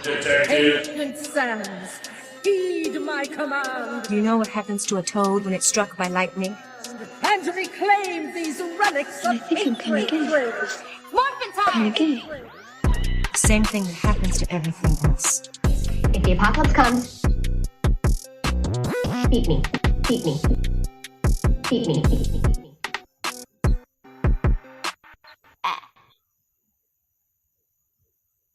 Ancient sands, heed my command. You know what happens to a toad when it's struck by lightning? And reclaim these relics of hatred. Morphin time! Same thing that happens to everything else. If the apocalypse comes, beat me, beat me, beat me, beat me, beat me.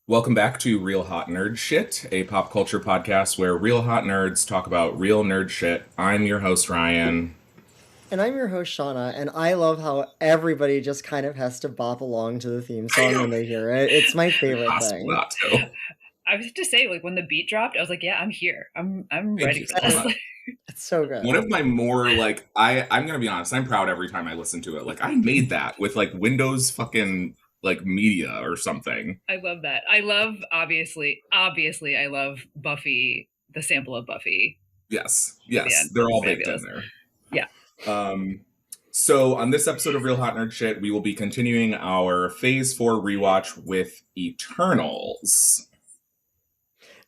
Welcome back to Real Hot Nerd Shit, a pop culture podcast where real hot nerds talk about real nerd shit. I'm your host, Ryan. And I'm your host, Shauna, and I love how everybody just kind of has to bop along to the theme song when they hear it. It's my favorite thing. Not to. I was to say, like, when the beat dropped, I was like, yeah, I'm here. I'm ready for this. It's so good. One of my more, like, I'm going to be honest, I'm proud every time I listen to it. Like, I made that with, like, Windows fucking, like, media or something. I love that. I love, obviously, I love Buffy, the sample of Buffy. Yes. They're all baked in there. Yeah. So on this episode of Real Hot Nerd Shit, we will be continuing our Phase 4 rewatch with Eternals.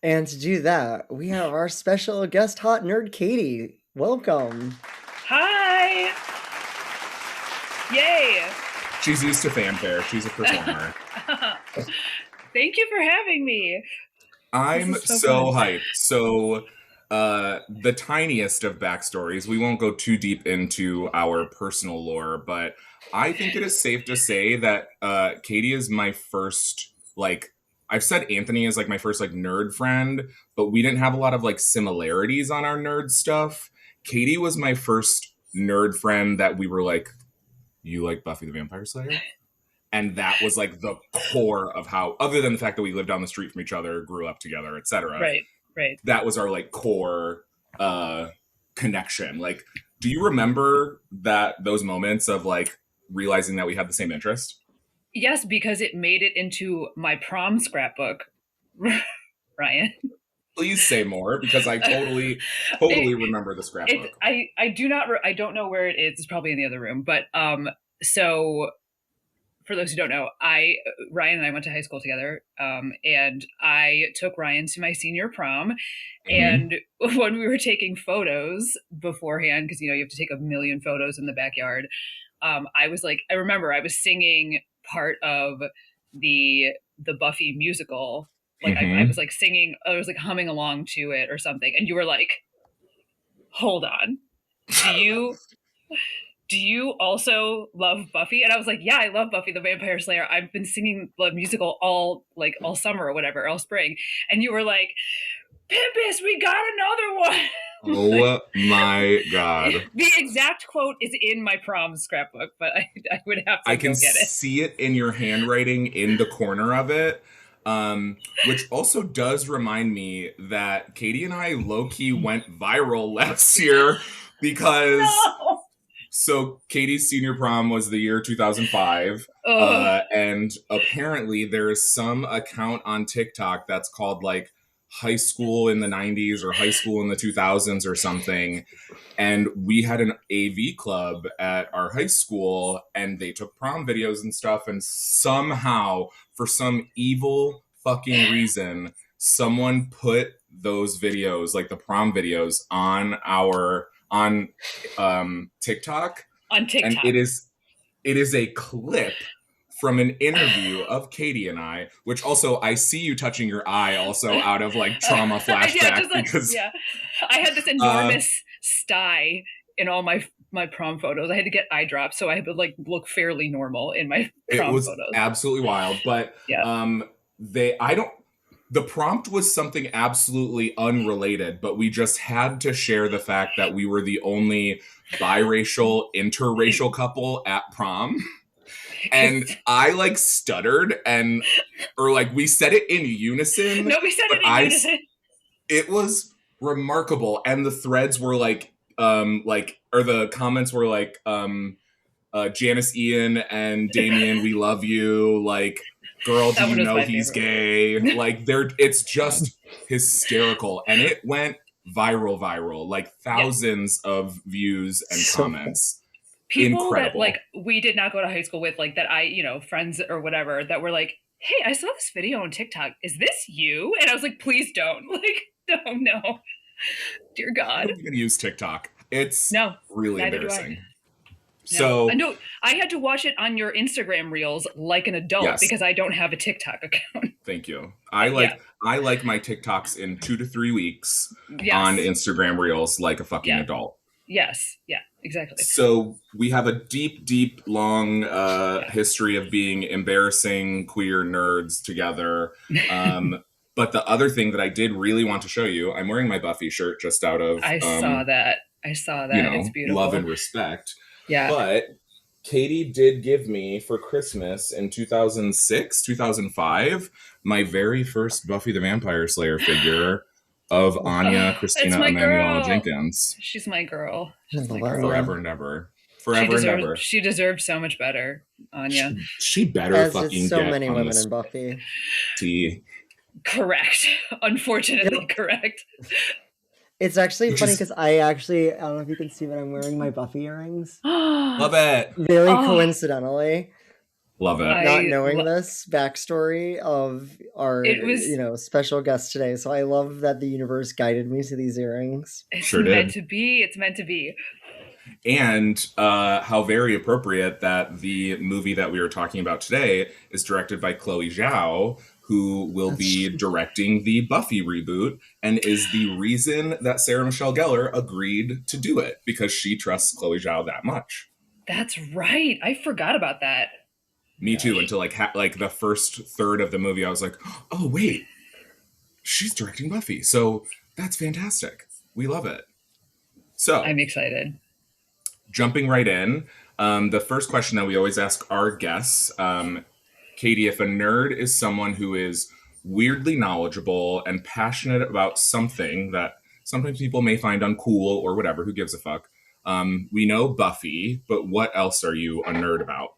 And to do that, we have our special guest hot nerd, Katie. Welcome. Hi! Yay! She's used to fanfare. She's a performer. Thank you for having me. I'm so hyped. So the tiniest of backstories, we won't go too deep into our personal lore, but I think it is safe to say that Katie is my first, like, I've said Anthony is like my first like nerd friend, but we didn't have a lot of like similarities on our nerd stuff. Katie was my first nerd friend that we were like, you like Buffy the Vampire Slayer? And that was like the core of how, other than the fact that we lived down the street from each other, grew up together, etc. Right. That was our like core connection. Like, do you remember those moments of like realizing that we had the same interest? Yes, because it made it into my prom scrapbook, Ryan. Please say more, because I totally remember the scrapbook. I don't know where it is. It's probably in the other room. But so for those who don't know, Ryan and I went to high school together, and I took Ryan to my senior prom. Mm-hmm. And when we were taking photos beforehand, because you have to take a million photos in the backyard, I remember I was singing part of the Buffy musical. Like mm-hmm. I was like singing, I was like humming along to it or something, and you were like, "Hold on, do you also love Buffy?" And I was like, "Yeah, I love Buffy the Vampire Slayer. I've been singing the musical all summer or whatever, all spring." And you were like, "Pimpus, we got another one." Oh my God. The exact quote is in my prom scrapbook, but I would have to go get it. I can see it in your handwriting in the corner of it. Which also does remind me that Katie and I low-key went viral last year because... No! So Katie's senior prom was the year 2005. And apparently there is some account on TikTok that's called like High School in the 90s or High School in the 2000s or something. And we had an AV club at our high school and they took prom videos and stuff. And somehow, for some evil fucking reason, someone put those videos, like the prom videos, on TikTok. On TikTok. And it is a clip from an interview of Katie and I, which also I see you touching your eye also out of like trauma flashback. I had this enormous sty in all my prom photos. I had to get eye drops so I would like look fairly normal in my prom photos. It was absolutely wild, but the prompt was something absolutely unrelated, but we just had to share the fact that we were the only biracial, interracial couple at prom. And I like stuttered or like we said it in unison. No, we said it in unison. It was remarkable. And the threads were like, or the comments were like, Janice Ian and Damien, we love you. Like, girl, do you know he's gay? Like, it's just hysterical. And it went viral, like thousands of views and comments. People Incredible. that like we did not go to high school with, like that friends or whatever, that were like, hey, I saw this video on TikTok. Is this you? And I was like, please don't. Like, no. Dear I God. don't even use TikTok. It's No, really neither do I. embarrassing. No. So I know I had to watch it on your Instagram reels like an adult Yes. because I don't have a TikTok account. thank you. I like my TikToks in 2 to 3 weeks Yes. on Instagram Reels like a fucking adult. Yes. Yeah, exactly. So we have a deep, long history of being embarrassing queer nerds together. But the other thing that I did really want to show you, I'm wearing my Buffy shirt just out of I saw that. It's beautiful. love and respect. Yeah. But Katie did give me for Christmas in 2006, 2005, my very first Buffy the Vampire Slayer figure of Anya Christina Emanuela Jenkins. She's my girl. She's my Forever girl. Forever and ever. Forever and ever. She deserves so much better, Anya. She better As fucking did so get many on women this in Buffy. tea. Correct. Unfortunately, correct. It's actually funny because I don't know if you can see, but I'm wearing my Buffy earrings. Love it. Very coincidentally. Love it. Not knowing this backstory of our special guest today. So I love that the universe guided me to these earrings. It's Sure meant did. to be. It's meant to be. And how very appropriate that the movie that we are talking about today is directed by Chloe Zhao, who will be directing the Buffy reboot and is the reason that Sarah Michelle Gellar agreed to do it, because she trusts Chloe Zhao that much. That's right. I forgot about that. Me too, until like the first third of the movie, I was like, oh, wait, she's directing Buffy. So that's fantastic. We love it. So I'm excited. Jumping right in, the first question that we always ask our guests, Katie, if a nerd is someone who is weirdly knowledgeable and passionate about something that sometimes people may find uncool or whatever, who gives a fuck? We know Buffy, but what else are you a nerd about?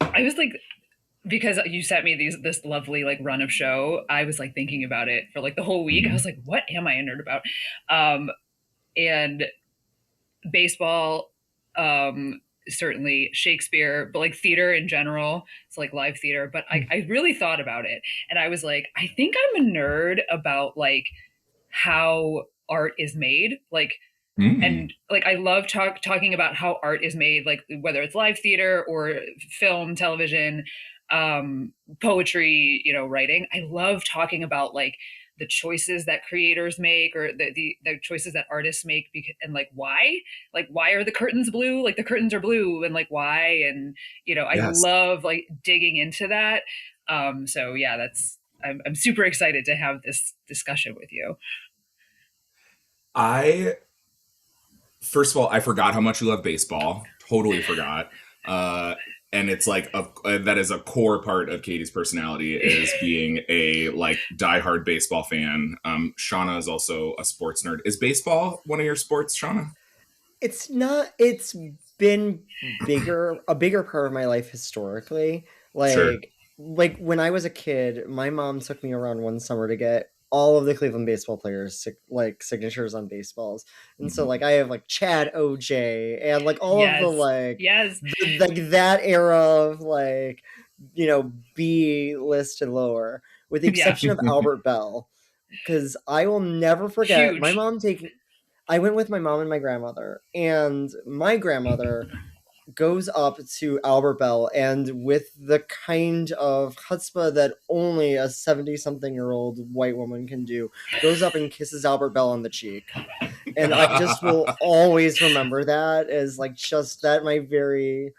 I was like, because you sent me this lovely like run of show, I was like thinking about it for like the whole week. I was like, what am I a nerd about? And baseball, certainly Shakespeare, but like theater in general. It's like live theater. But I really thought about it, and I was like, I think I'm a nerd about like how art is made, like. And like I love talking about how art is made, like whether it's live theater or film, television, poetry, writing. I love talking about like the choices that creators make, or the choices that artists make, and like why are the curtains blue? Like the curtains are blue, and like why? And I love like digging into that. So yeah, I'm super excited to have this discussion with you. First of all, I forgot how much you love baseball. Totally forgot. And it's like that is a core part of Katie's personality, is being a like diehard baseball fan. Shauna is also a sports nerd. Is baseball one of your sports, Shauna? It's not. It's been a bigger part of my life historically. Like when I was a kid, my mom took me around one summer to get all of the Cleveland baseball players like signatures on baseballs, and so like I have like Chad OJ and like all of the like like that era of like B list and lower, with the exception of Albert Bell, because I will never forget my mom I went with my mom and my grandmother, and my grandmother goes up to Albert Bell, and with the kind of chutzpah that only a 70-something-year-old white woman can do, goes up and kisses Albert Bell on the cheek. And I just will always remember that as like just that my very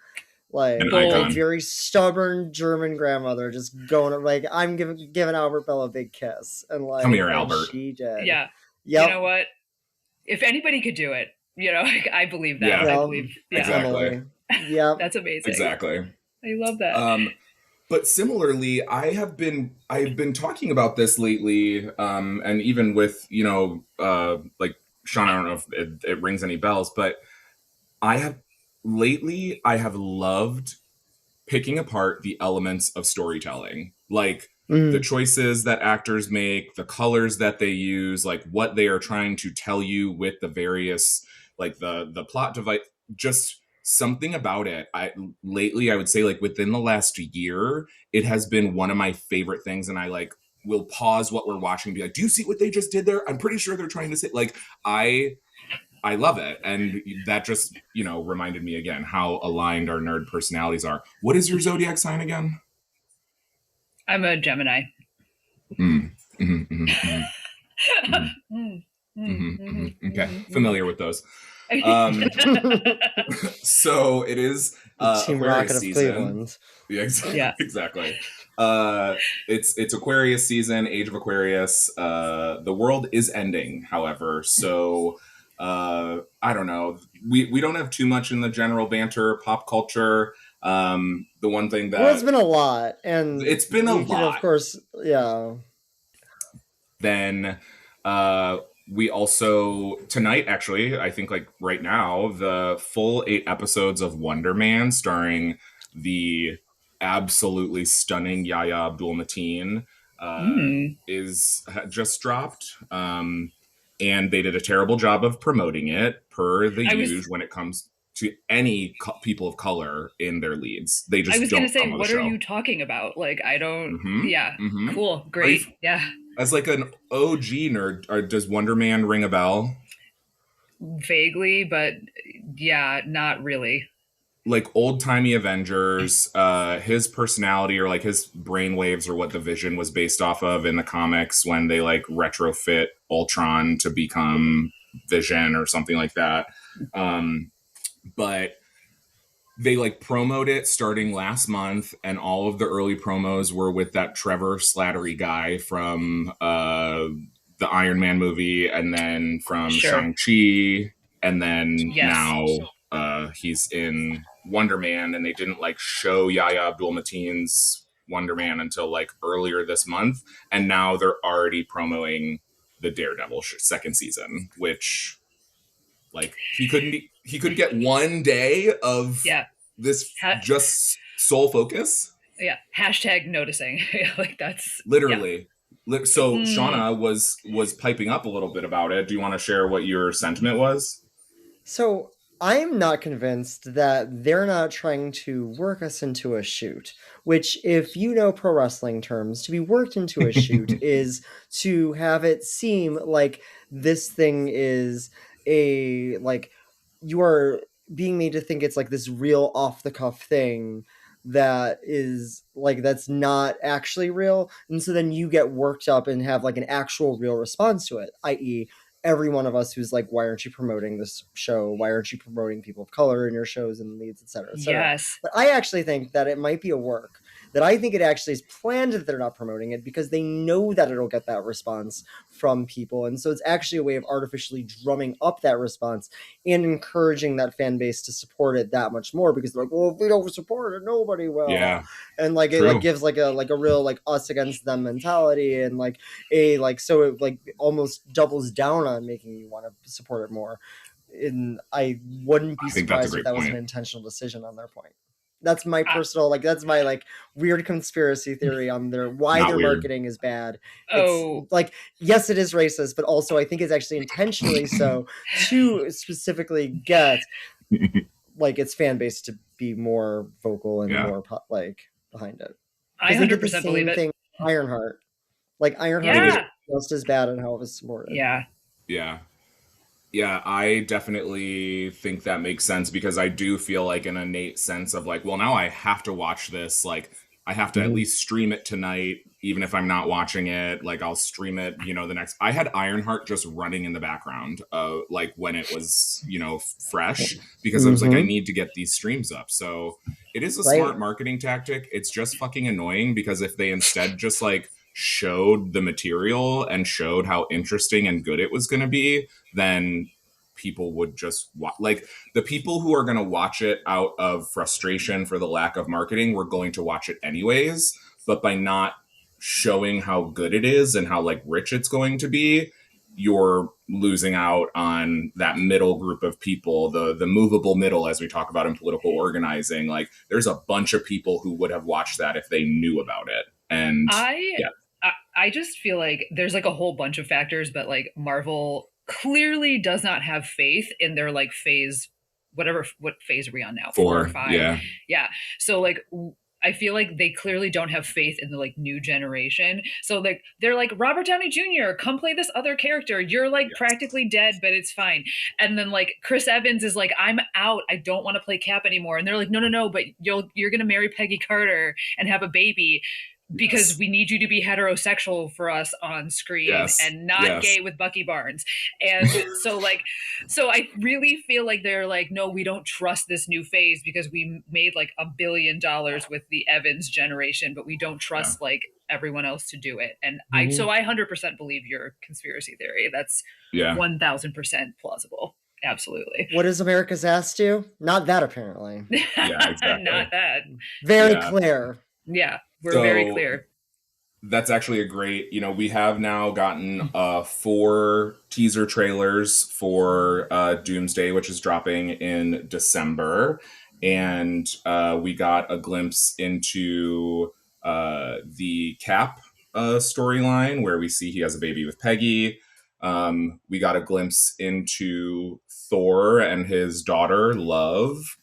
very stubborn German grandmother just going like, I'm giving Albert Bell a big kiss, and like, come here, Albert. She did. Yeah. Yep. You know what? If anybody could do it, I believe that. Yeah. I believe. Yeah. Exactly. Yeah, that's amazing. Exactly. I love that. But similarly, I've been talking about this lately, and even with like Sean, I don't know if it rings any bells, but I have loved picking apart the elements of storytelling, like the choices that actors make, the colors that they use, like what they are trying to tell you with the various, like the plot device, just something about it, I lately, I would say, like within the last year, it has been one of my favorite things. And I like will pause what we're watching and be like, do you see what they just did there? I'm pretty sure they're trying to say, like, I love it. And that just, reminded me again how aligned our nerd personalities are. What is your zodiac sign again? I'm a Gemini. Okay, familiar with those. So it is Team Aquarius Rocket of season. Cleveland. Yeah, exactly. Yeah. Exactly. It's Aquarius season, Age of Aquarius. The world is ending, however. So I don't know. We don't have too much in the general banter, pop culture. The one thing that It's been a lot, and it's been a lot. Of course, yeah. Then we also tonight, actually, I think like right now, the full 8 episodes of Wonder Man, starring the absolutely stunning Yahya Abdul-Mateen, is just dropped. And they did a terrible job of promoting it, per the usual when it comes to any people of color in their leads. They just. I was going to say, what are you talking about? Like, I don't. Yeah. Cool. Great. Yeah. As like an OG nerd, does Wonder Man ring a bell? Vaguely, but yeah, not really. Like old-timey Avengers, his personality or like his brainwaves are what the Vision was based off of in the comics when they like retrofit Ultron to become Vision or something like that. But they like promoted it starting last month, and all of the early promos were with that Trevor Slattery guy from the Iron Man movie, and then from Shang-Chi, and then now he's in Wonder Man, and they didn't like show Yahya Abdul-Mateen's Wonder Man until like earlier this month, and now they're already promoting the Daredevil second season, which like he couldn't get one day of this just sole focus. Yeah. Hashtag noticing. Like that's literally. Yeah. So Shauna was piping up a little bit about it. Do you want to share what your sentiment was? So I'm not convinced that they're not trying to work us into a shoot, which, if you know pro wrestling terms, to be worked into a shoot is to have it seem like this thing is like you are being made to think it's like this real off the cuff thing that is like that's not actually real, and so then you get worked up and have like an actual real response to it, i.e. every one of us who's like, why aren't you promoting this show? Why aren't you promoting people of color in your shows and leads, et cetera, et cetera? Yes. But I actually think that it might be a work, that I think it actually is planned that they're not promoting it because they know that it'll get that response from people. And so it's actually a way of artificially drumming up that response and encouraging that fan base to support it that much more, because they're like, well, if we don't support it, nobody will. Yeah. And like it like gives like a real like us against them mentality, and like so it like almost doubles down on making you want to support it more. And I wouldn't be surprised if that was an intentional decision on their point. That's my personal, like, that's my, like, weird conspiracy theory on why their marketing is bad. It's, like, yes, it is racist, but also I think it's actually intentionally so to specifically get, like, its fan base to be more vocal and more, like, behind it. I 100% believe it. Ironheart. Like, Ironheart is just as bad in how it was supported. Yeah. Yeah. Yeah, I definitely think that makes sense, because I do feel like an innate sense of like, well, now I have to watch this. Like, I have to at least stream it tonight, even if I'm not watching it. Like, I'll stream it, the next. I had Ironheart just running in the background, like when it was, fresh, because I was like, I need to get these streams up. So it is a smart marketing tactic. It's just fucking annoying, because if they instead just like showed the material and showed how interesting and good it was going to be, then people would just like the people who are going to watch it out of frustration for the lack of marketing were going to watch it anyways. But by not showing how good it is and how like rich it's going to be, you're losing out on that middle group of people, the movable middle, as we talk about in political organizing. Like, there's a bunch of people who would have watched that if they knew about it. And I just feel like there's like a whole bunch of factors, but like Marvel clearly does not have faith in their like phase what phase are we on now? 4 or 5? Yeah. Yeah. So like I feel like they clearly don't have faith in the like new generation. So like they're like, Robert Downey Jr., come play this other character. You're like practically dead, but it's fine. And then like Chris Evans is like, I'm out. I don't want to play Cap anymore. And they're like, no, but you're gonna marry Peggy Carter and have a baby because we need you to be heterosexual for us on screen and not gay with Bucky Barnes. And so I really feel like they're like, no, we don't trust this new phase because we made like $1 billion with the Evans generation, but we don't trust like everyone else to do it. And I 100% believe your conspiracy theory. That's 1000% plausible. Absolutely. What does America's ass do? Not that, apparently. Yeah, exactly. Not that. Very clear. Yeah, we're very clear. That's actually a great, we have now gotten 4 teaser trailers for Doomsday, which is dropping in December. And we got a glimpse into the Cap storyline where we see he has a baby with Peggy. We got a glimpse into Thor and his daughter, Love.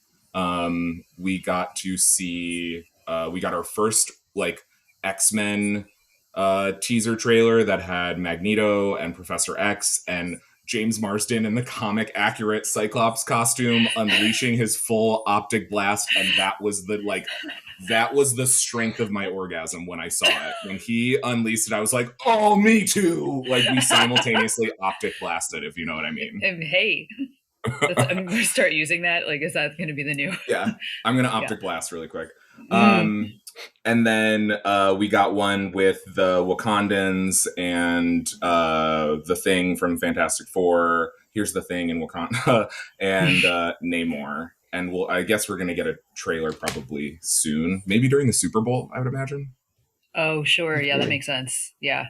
We got to see, we got our first like X-Men teaser trailer that had Magneto and Professor X and James Marsden in the comic accurate Cyclops costume unleashing his full optic blast. And that was the strength of my orgasm when I saw it. When he unleashed it, I was like, oh, me too. Like we simultaneously optic blasted, if you know what I mean. And hey, I'm going to start using that. Like, is that going to be the new? Yeah, I'm going to optic blast really quick. And then we got one with the Wakandans and the Thing from Fantastic Four. Here's the Thing in Wakanda and Namor. And I guess we're going to get a trailer probably soon, maybe during the Super Bowl, I would imagine. Oh, sure. Yeah, that makes sense. Yeah.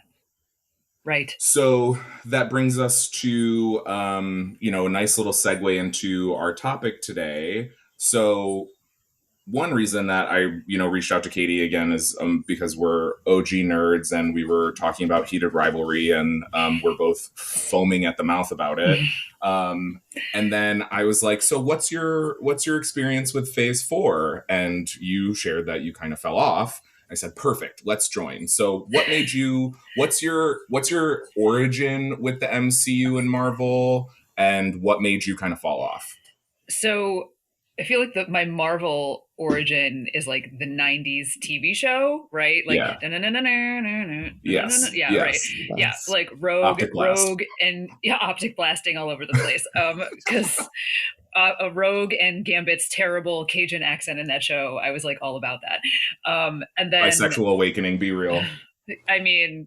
Right. So that brings us to, a nice little segue into our topic today. So one reason that I, reached out to Katie again is because we're OG nerds and we were talking about Heated Rivalry and we're both foaming at the mouth about it. And then I was like, so what's your experience with Phase 4? And you shared that you kind of fell off. I said, perfect, let's join. So what's your origin with the MCU and Marvel, and what made you kind of fall off? So I feel like my Marvel origin is like the 90s TV show, right? Like, yes. Right. Yeah, like Rogue and optic blasting all over the place. Because Rogue and Gambit's terrible Cajun accent in that show, I was like all about that. And then Bisexual Awakening, be real. I mean,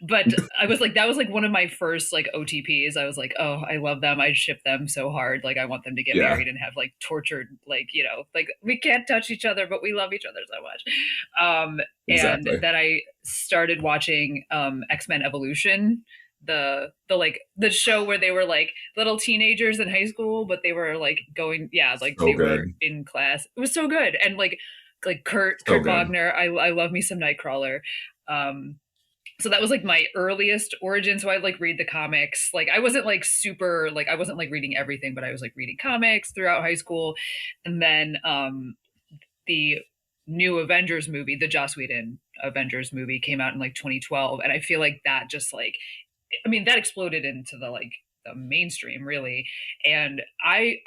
but I was like, that was like one of my first like OTPs. I was like, oh, I love them. I ship them so hard. Like I want them to get married and have like tortured, like, like we can't touch each other, but we love each other so much. Exactly. And then I started watching X-Men Evolution, the show where they were like little teenagers in high school, but they were like going, were in class. It was so good. And like Kurt Wagner, I love me some Nightcrawler. So that was like my earliest origin. So I'd like read the comics. Like I wasn't like super, like I wasn't like reading everything, but I was like reading comics throughout high school. And then the new Avengers movie, the Joss Whedon Avengers movie came out in like 2012. And I feel like that just like, that exploded into the like the mainstream really. And I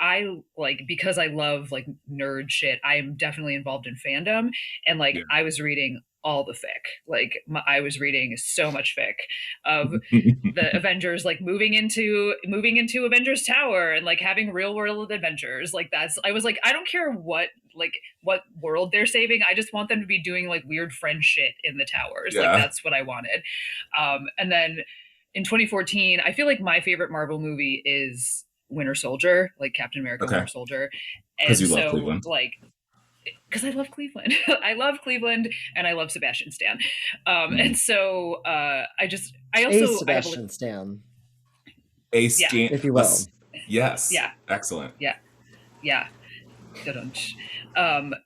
like, because I love like nerd shit, I am definitely involved in fandom. And like I was reading all the fic. Like I was reading so much fic of the Avengers, like moving into Avengers Tower and like having real world adventures. Like I was like, I don't care what world they're saving. I just want them to be doing like weird friend shit in the towers. Yeah. Like that's what I wanted. And then in 2014, I feel like my favorite Marvel movie is Winter Soldier, like Captain America, Winter Soldier. Because you love Cleveland. Like, because I love Cleveland. I love Cleveland and I love Sebastian Stan. And so I also Sebastian Stan. A Stan, if you will. Yes. Yeah. Excellent. Yeah.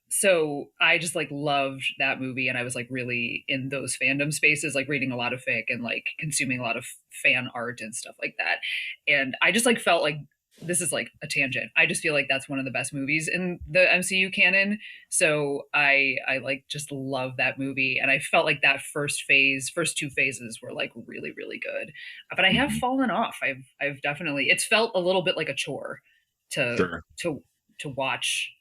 So I just like loved that movie, and I was like really in those fandom spaces, like reading a lot of fic and like consuming a lot of fan art and stuff like that. And I just like felt like this is like a tangent. I just feel like that's one of the best movies in the MCU canon. So I like just love that movie. And I felt like that first two phases were like really, really good. But I have fallen off. I've definitely, it's felt a little bit like a chore to Sure. to watch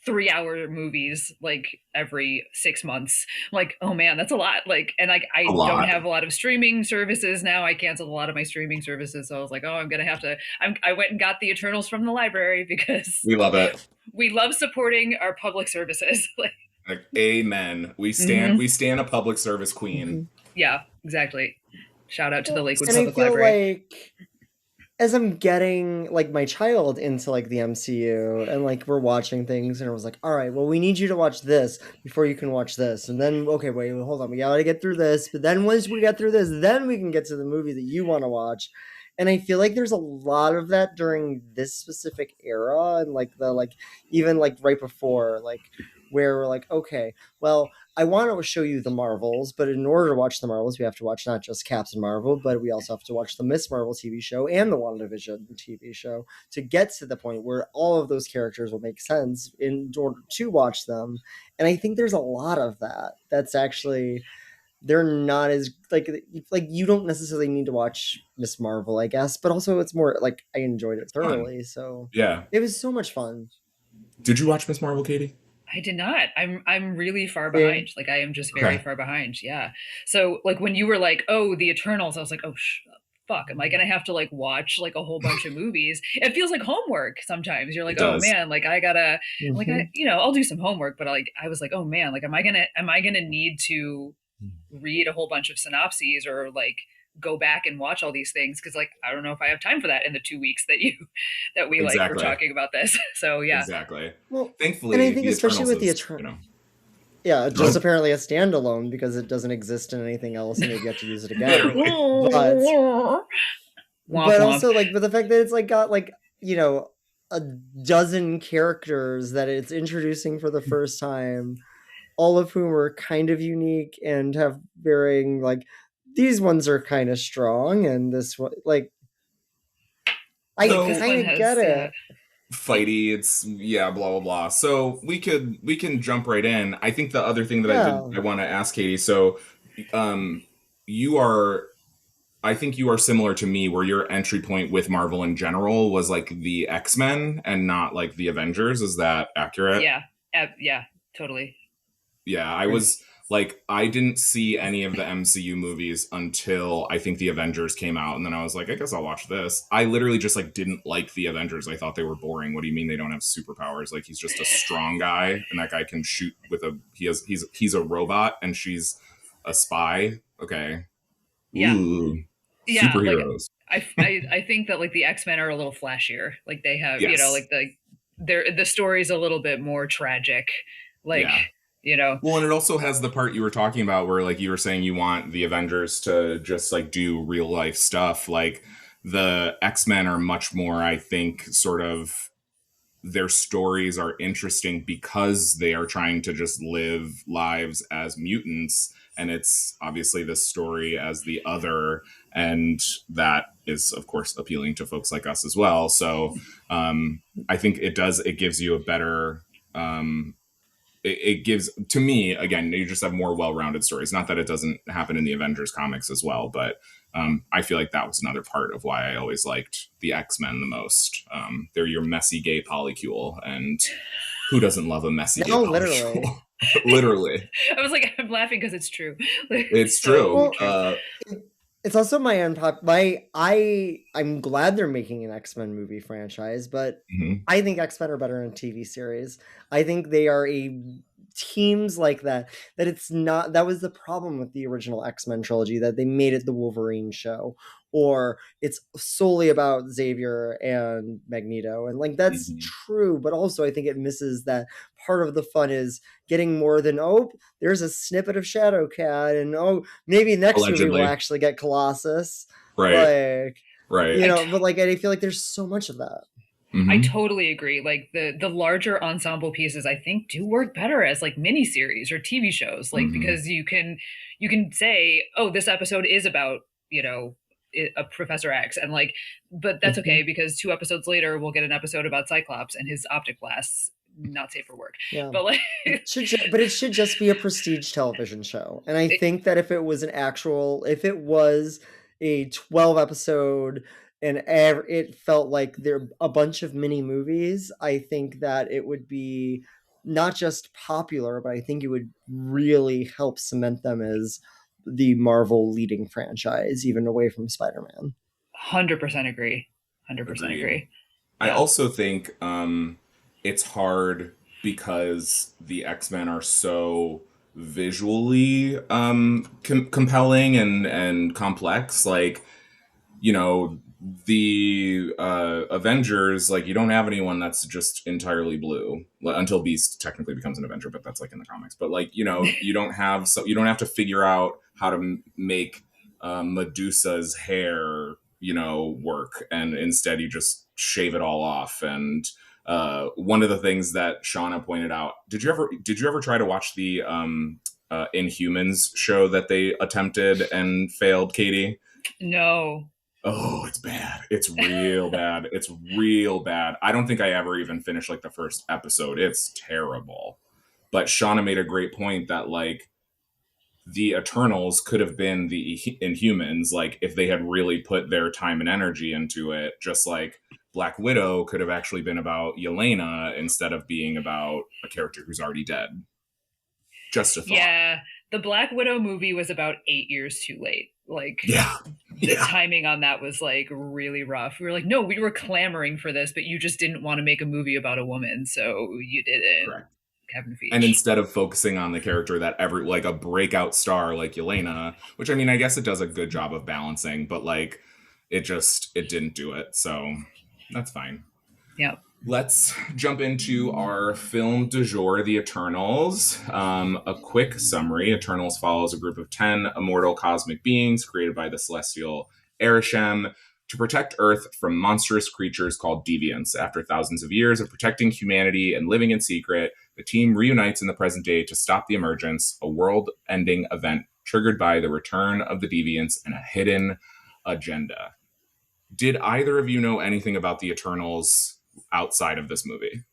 3-hour movies like every 6 months. I'm like, oh man, that's a lot. Like, and like I don't have a lot of streaming services now. I canceled a lot of my streaming services, so I was like, oh, I'm gonna have to. I went and got the Eternals from the library because We love it. we love supporting our public services. Like, amen. We stand a public service queen. Yeah, exactly. Shout out to the Lakewood And Public I feel Library. like as I'm getting like my child into like the MCU and like we're watching things and I was like, all right, well, we need you to watch this before you can watch this. And then, okay, wait, hold on. We gotta get through this. But then once we get through this, then we can get to the movie that you want to watch. And I feel like there's a lot of that during this specific era and like the like even like right before like where we're like, okay, well, I want to show you the Marvels, but in order to watch the Marvels, we have to watch not just Captain Marvel, but we also have to watch the Miss Marvel TV show and the WandaVision TV show to get to the point where all of those characters will make sense in order to watch them. And I think there's a lot of that. That's actually they're not as like you don't necessarily need to watch Miss Marvel, I guess, but also it's more like I enjoyed it thoroughly. So yeah, it was so much fun. Did you watch Miss Marvel, Katie? I did not. I'm really far behind. Like I am just very far behind. Yeah. So like when you were like, oh, the Eternals, I was like, oh, fuck. Am I gonna have to like watch like a whole bunch of movies? It feels like homework sometimes. You're like, oh man, like I gotta like I'll do some homework, but like I was like, oh man, like am I gonna need to read a whole bunch of synopses or like go back and watch all these things because like I don't know if I have time for that in the 2 weeks that we like were talking about this. So yeah, exactly. Well, thankfully, and I think especially with the Eternals, yeah, just apparently a standalone because it doesn't exist in anything else, and they've yet to use it again. but also like, but the fact that it's like got like a dozen characters that it's introducing for the first time, all of whom are kind of unique and have varying like. These ones are kind of strong, and this one, like, I kind of get it. Fighty, it's blah blah blah. So we can jump right in. I think the other thing that I want to ask Katie. So, I think you are similar to me, where your entry point with Marvel in general was like the X-Men and not like the Avengers. Is that accurate? Yeah, totally. Yeah, I was. Like, I didn't see any of the MCU movies until I think the Avengers came out. And then I was like, I guess I'll watch this. I literally just like didn't like the Avengers. I thought they were boring. What do you mean they don't have superpowers? Like, he's just a strong guy and that guy can shoot with he's a robot and she's a spy. Okay. Yeah. Ooh, yeah. Superheroes. Like, I think that like the X-Men are a little flashier. Like they have, like the story's a little bit more tragic. Like, Well, and it also has the part you were talking about where like you were saying you want the Avengers to just like do real life stuff. Like the X-Men are much more, I think, sort of their stories are interesting because they are trying to just live lives as mutants. And it's obviously this story as the other. And that is, of course, appealing to folks like us as well. So I think it gives you a better... It gives, to me, again, you just have more well-rounded stories. Not that it doesn't happen in the Avengers comics as well, but I feel like that was another part of why I always liked the X-Men the most. They're your messy gay polycule, and who doesn't love a messy gay polycule? Literally. I was like, I'm laughing because it's true. It's true. Well, it's also I'm glad they're making an X-Men movie franchise, but I think X-Men are better in a TV series. I think they are teams like that it's not. That was the problem with the original X-Men trilogy, that they made it the Wolverine show, or it's solely about Xavier and Magneto, and like that's true, but also I think it misses that part of the fun is getting more than there's a snippet of Shadowcat, and maybe next movie we'll actually get Colossus, right? But like I feel like there's so much of that. I totally agree. Like the larger ensemble pieces, I think, do work better as like miniseries or TV shows, like because you can say, oh, this episode is about a Professor X, and like, but that's okay because 2 episodes later we'll get an episode about Cyclops and his optic blasts. Not safe for work. Yeah. But like, it should just be a prestige television show. And I think that if it was a 12 episode and it felt like there a bunch of mini movies, I think that it would be not just popular, but I think it would really help cement them as the Marvel leading franchise, even away from Spider-Man. 100% agree. 100% agree. I also think it's hard because the X-Men are so visually compelling and complex. Like, you know, the Avengers, like, you don't have anyone that's just entirely blue until Beast technically becomes an Avenger, but that's like in the comics. But like, you know, you don't have to figure out how to make Medusa's hair, you know, work, and instead you just shave it all off. And one of the things that Shauna pointed out, did you ever try to watch the Inhumans show that they attempted and failed, Katie? No. Oh, it's bad. It's real bad. It's real bad. I don't think I ever even finished like the first episode. It's terrible. But Shauna made a great point that like the Eternals could have been the Inhumans, like if they had really put their time and energy into it, just like Black Widow could have actually been about Yelena instead of being about a character who's already dead. Just a thought. Yeah, the Black Widow movie was about 8 years too late. Like, the timing on that was like really rough. We were like, no, we were clamoring for this, but you just didn't want to make a movie about a woman, so you didn't. Correct. Kevin Feige. And instead of focusing on the character that like a breakout star like Yelena, which I mean, I guess it does a good job of balancing, but like it didn't do it. So that's fine. Yeah. Let's jump into our film du jour, The Eternals. A quick summary. Eternals follows a group of 10 immortal cosmic beings created by the celestial Arishem to protect Earth from monstrous creatures called deviants. After thousands of years of protecting humanity and living in secret, the team reunites in the present day to stop the emergence, a world-ending event triggered by the return of the deviants and a hidden agenda. Did either of you know anything about the Eternals outside of this movie?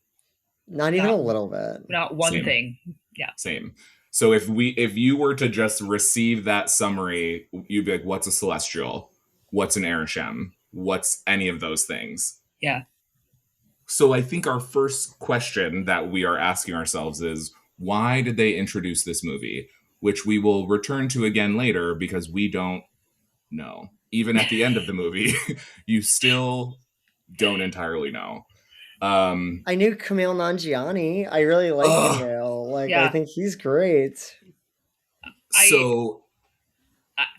Not even a little bit. Not one thing. Yeah. Same. So if you were to just receive that summary, you'd be like, what's a celestial? What's an Arishem? What's any of those things? Yeah. So I think our first question that we are asking ourselves is, why did they introduce this movie? Which we will return to again later because we don't know. Even at the end of the movie, you still don't entirely know. I knew Kumail Nanjiani. I really like Kumail. Like, I think he's great. So,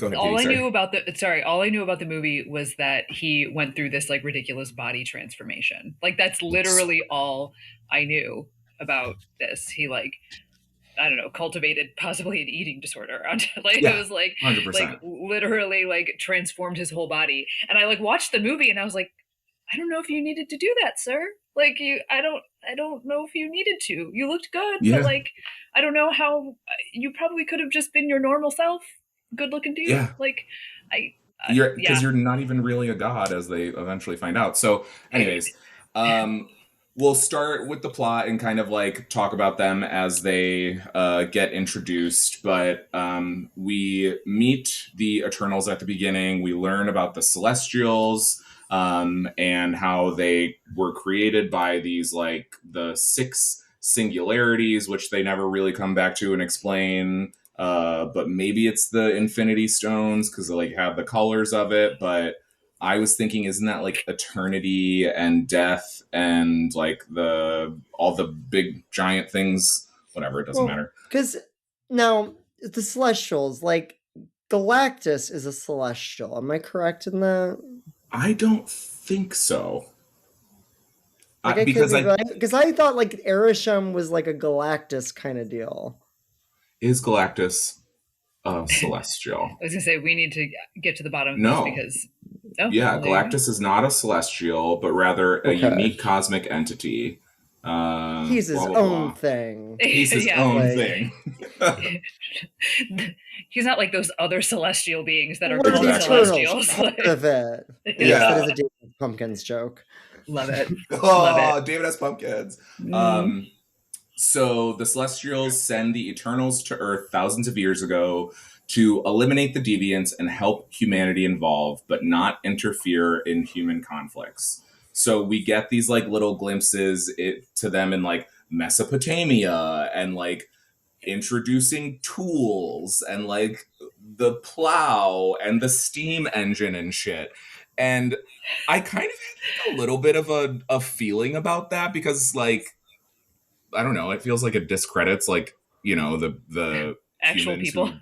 go ahead, all Katie, I knew about the movie was that he went through this like ridiculous body transformation. Like that's literally all I knew about this. He like, I don't know, cultivated possibly an eating disorder. It was like 100%. like literally like transformed his whole body. And I like watched the movie and I was like, I don't know if you needed to do that, sir. Like I don't know if you needed to. You looked good, but like I don't know how you probably could have just been your normal self, good looking dude. Yeah. Like because you're not even really a god, as they eventually find out. So, anyways, we'll start with the plot and kind of like talk about them as they get introduced. But we meet the Eternals at the beginning. We learn about the Celestials. And how they were created by these, like, the 6 singularities, which they never really come back to and explain. But maybe it's the Infinity Stones, because they, like, have the colors of it. But I was thinking, isn't that, like, eternity and death and, like, all the big giant things? Whatever, it doesn't matter. Because, now, the Celestials, like, Galactus is a Celestial. Am I correct in that? I don't think so. Like because I thought like Arishem was like a Galactus kind of deal. Is Galactus a celestial? I was gonna say we need to get to the bottom of this because Galactus is not a celestial, but rather a unique cosmic entity. He's his own thing. He's his own thing. He's not like those other celestial beings that are We're called the Eternals, celestials. part of it. Yeah. Yes, that is a David Pumpkins joke. Love it. Oh, David S. Pumpkins. Mm. So the Celestials send the Eternals to Earth thousands of years ago to eliminate the deviants and help humanity evolve, but not interfere in human conflicts. So we get these like little glimpses to them in like Mesopotamia and like introducing tools and like the plow and the steam engine and shit. And I kind of had like a little bit of a feeling about that because like I don't know, it feels like it discredits like, you know, the Actual people.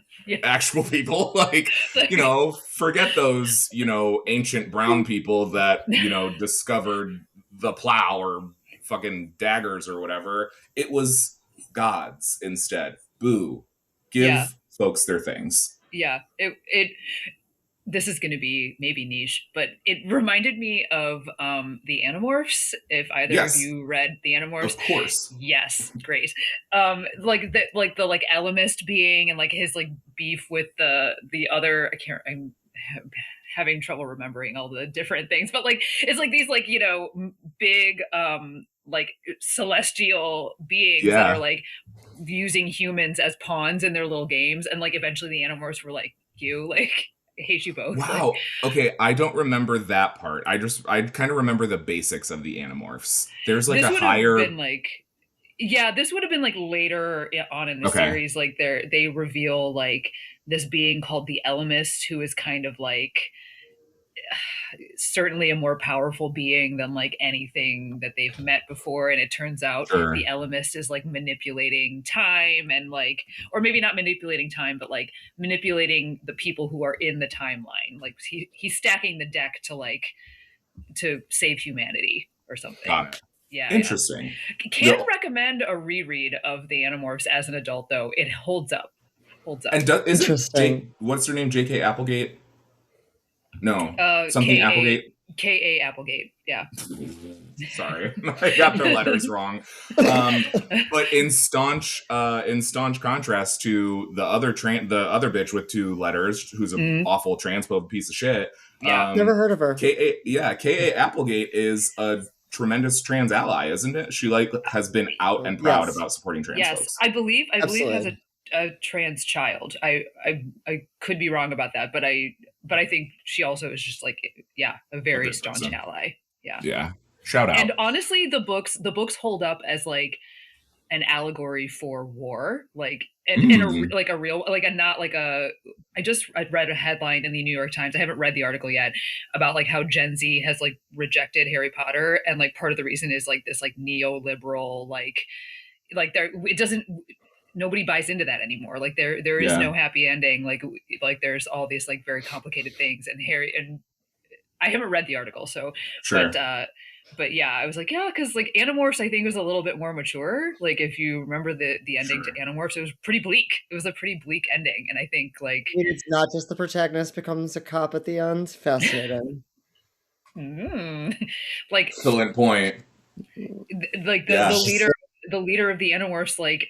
Actual people, like, you know, forget those, you know, ancient brown people that, you know, discovered the plow or fucking daggers or whatever. It was gods instead. Boo. Give folks their things. Yeah. This is going to be maybe niche, but it reminded me of the Animorphs. If either of you read the Animorphs, of course, yes, great. Like the Elemist being and like his like beef with the other. I'm having trouble remembering all the different things, but like it's like these like, you know, big like celestial beings that are like using humans as pawns in their little games, and like eventually the Animorphs were like, you like. Hate you both. Wow. Like, okay, I don't remember that part. I kind of remember the basics of the Animorphs. There's like a higher. Been like, yeah, this would have been like later on in the series. Like they reveal like this being called the Elemist, who is kind of like certainly a more powerful being than like anything that they've met before, and it turns out the Elemist is like manipulating time and like, or maybe not manipulating time, but like manipulating the people who are in the timeline. Like he's stacking the deck to save humanity or something. Got it. Yeah, interesting. Can't recommend a reread of the Animorphs as an adult though. It holds up. And is it what's her name? J.K. Applegate? No, something K-A, Applegate. K.A. Applegate, yeah. Sorry, I got the letters wrong. But in staunch contrast to the other bitch with two letters, who's an awful transphobe piece of shit. Yeah, never heard of her. K.A. Applegate is a tremendous trans ally, isn't it? She like has been out and proud about supporting trans folks. I believe has a trans child. I could be wrong about that, but I think she also is just like a very staunch ally. Yeah. Shout out. And honestly, the books hold up as like an allegory for war, like and a real like a not like a. I read a headline in the New York Times. I haven't read the article yet about like how Gen Z has like rejected Harry Potter, and like part of the reason is like this like neoliberal like there it doesn't. Nobody buys into that anymore. Like there is no happy ending. Like there's all these like very complicated things, and Harry and I haven't read the article, so but yeah, I was like, because like Animorphs I think was a little bit more mature. Like if you remember the ending to Animorphs, it was pretty bleak. It was a pretty bleak ending, and I think like it's not just the protagonist becomes a cop at the end. Fascinating. Like excellent point. Like the leader of the Animorphs like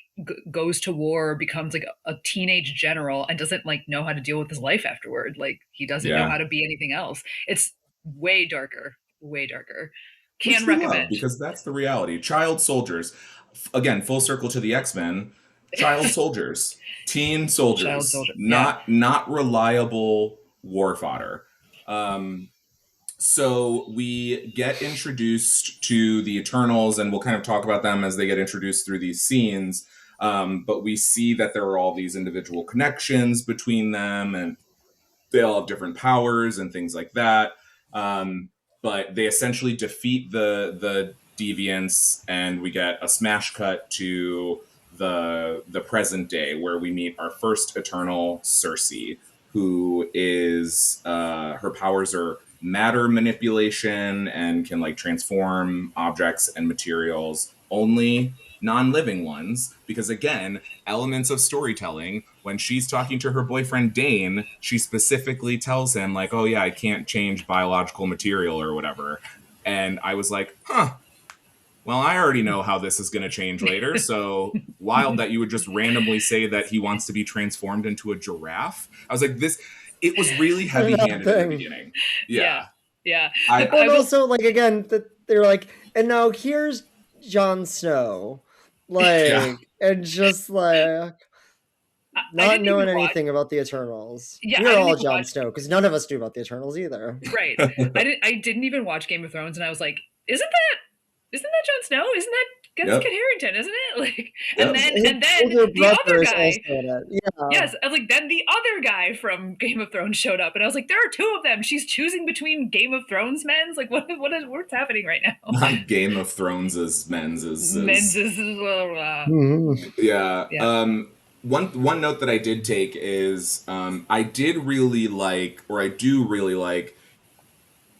goes to war, becomes like a teenage general, and doesn't like know how to deal with his life afterward. Like he doesn't know how to be anything else. It's way darker. Can recommend because that's the reality. Child soldiers, again, full circle to the X-Men. Child soldiers, teen soldiers, not reliable war fodder. So we get introduced to the Eternals, and we'll kind of talk about them as they get introduced through these scenes. But we see that there are all these individual connections between them, and they all have different powers and things like that. But they essentially defeat the deviants, and we get a smash cut to the present day, where we meet our first Eternal, Cersei, who is her powers are matter manipulation and can like transform objects and materials, only non-living ones, because again, elements of storytelling. When she's talking to her boyfriend Dane, she specifically tells him like, oh yeah, I can't change biological material or whatever. And I was like, Well, I already know how this is going to change later, so wild that you would just randomly say that he wants to be transformed into a giraffe. I was like, it was really heavy-handed in the beginning. Yeah. Yeah. And also, like, again, they're like, and now here's Jon Snow. Like, and just like not knowing anything about the Eternals. Yeah, we're all Jon Snow because none of us knew about the Eternals either. Right. I didn't even watch Game of Thrones, and I was like, isn't that Jon Snow? Isn't that Kit Harington? Isn't it? Like, and then the other guy. Yes, I was like, then the other guy from Game of Thrones showed up, and I was like, there are two of them. She's choosing between Game of Thrones men's. Like, what's happening right now? Not Game of Thrones is men's is yeah. One note that I did take is I do really like,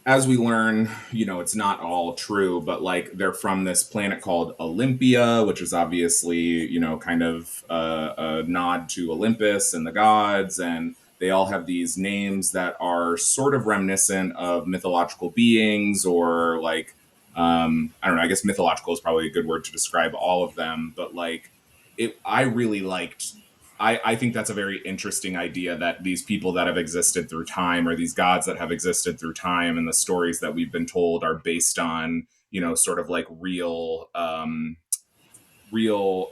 as we learn, it's not all true, but like they're from this planet called Olympia, which is obviously, kind of a nod to Olympus and the gods. And they all have these names that are sort of reminiscent of mythological beings or like, I don't know, I guess mythological is probably a good word to describe all of them. But like I really liked I think that's a very interesting idea that these people that have existed through time or these gods that have existed through time and the stories that we've been told are based on, sort of like real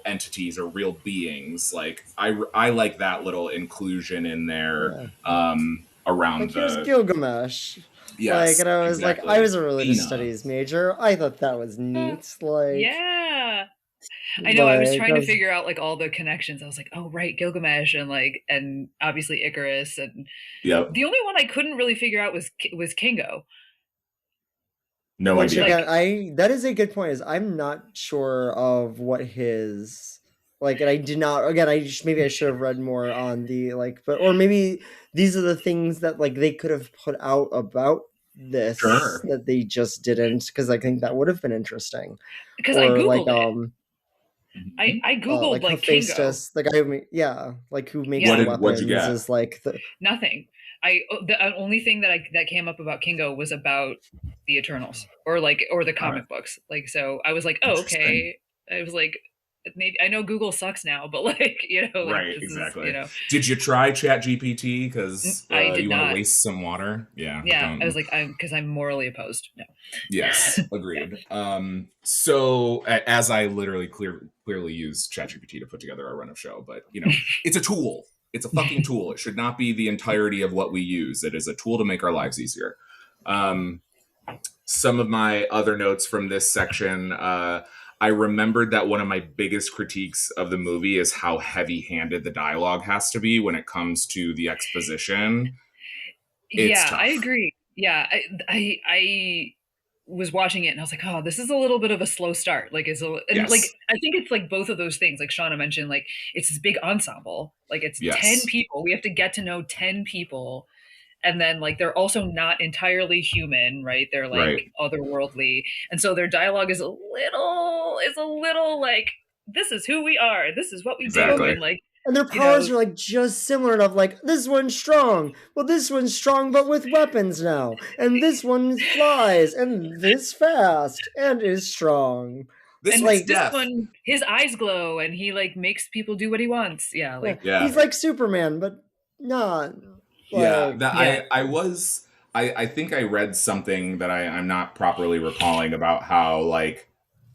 entities or real beings. Like I like that little inclusion in there around like here's Gilgamesh. Yes, like, and I was exactly. like, I was a religious studies major. I thought that was neat. Like, yeah. I know. I was trying to figure out like all the connections. I was like, oh right, Gilgamesh and obviously Icarus, and the only one I couldn't really figure out was Kingo. No idea. Again, that is a good point. Is I'm not sure of what his like, and I did not. Again, maybe I should have read more on the like, or maybe these are the things that like they could have put out about this that they just didn't, because I think that would have been interesting. Because I googled it. I googled like Hephaestus, the guy who makes the weapons is like nothing. The only thing that came up about Kingo was about the Eternals or the comic books. Like, so I was like, oh, okay. I was like, maybe I know Google sucks now, but like, right, exactly. Did you try ChatGPT because you want to waste some water? Yeah. I was like, because I'm morally opposed. No. Yes, agreed. So as I literally clearly use ChatGPT to put together our run of show, but it's a tool. It's a fucking tool. It should not be the entirety of what we use. It is a tool to make our lives easier. Some of my other notes from this section, I remembered that one of my biggest critiques of the movie is how heavy-handed the dialogue has to be when it comes to the exposition. It's tough. I agree. Yeah, I was watching it and I was like, oh, this is a little bit of a slow start. Like, like I think it's like both of those things. Like Shauna mentioned, like it's this big ensemble. Like it's 10 people. We have to get to know 10 people. And then like they're also not entirely human, right? They're like otherworldly. And so their dialogue is a little like, this is who we are. This is what we do. And like, and their powers are like just similar enough. Like this one's strong. Well, this one's strong, but with weapons now. And this one flies, and this fast, and is strong. This one, his eyes glow, and he like makes people do what he wants. Yeah, he's like Superman, but not. I think I read something that I'm not properly recalling about how like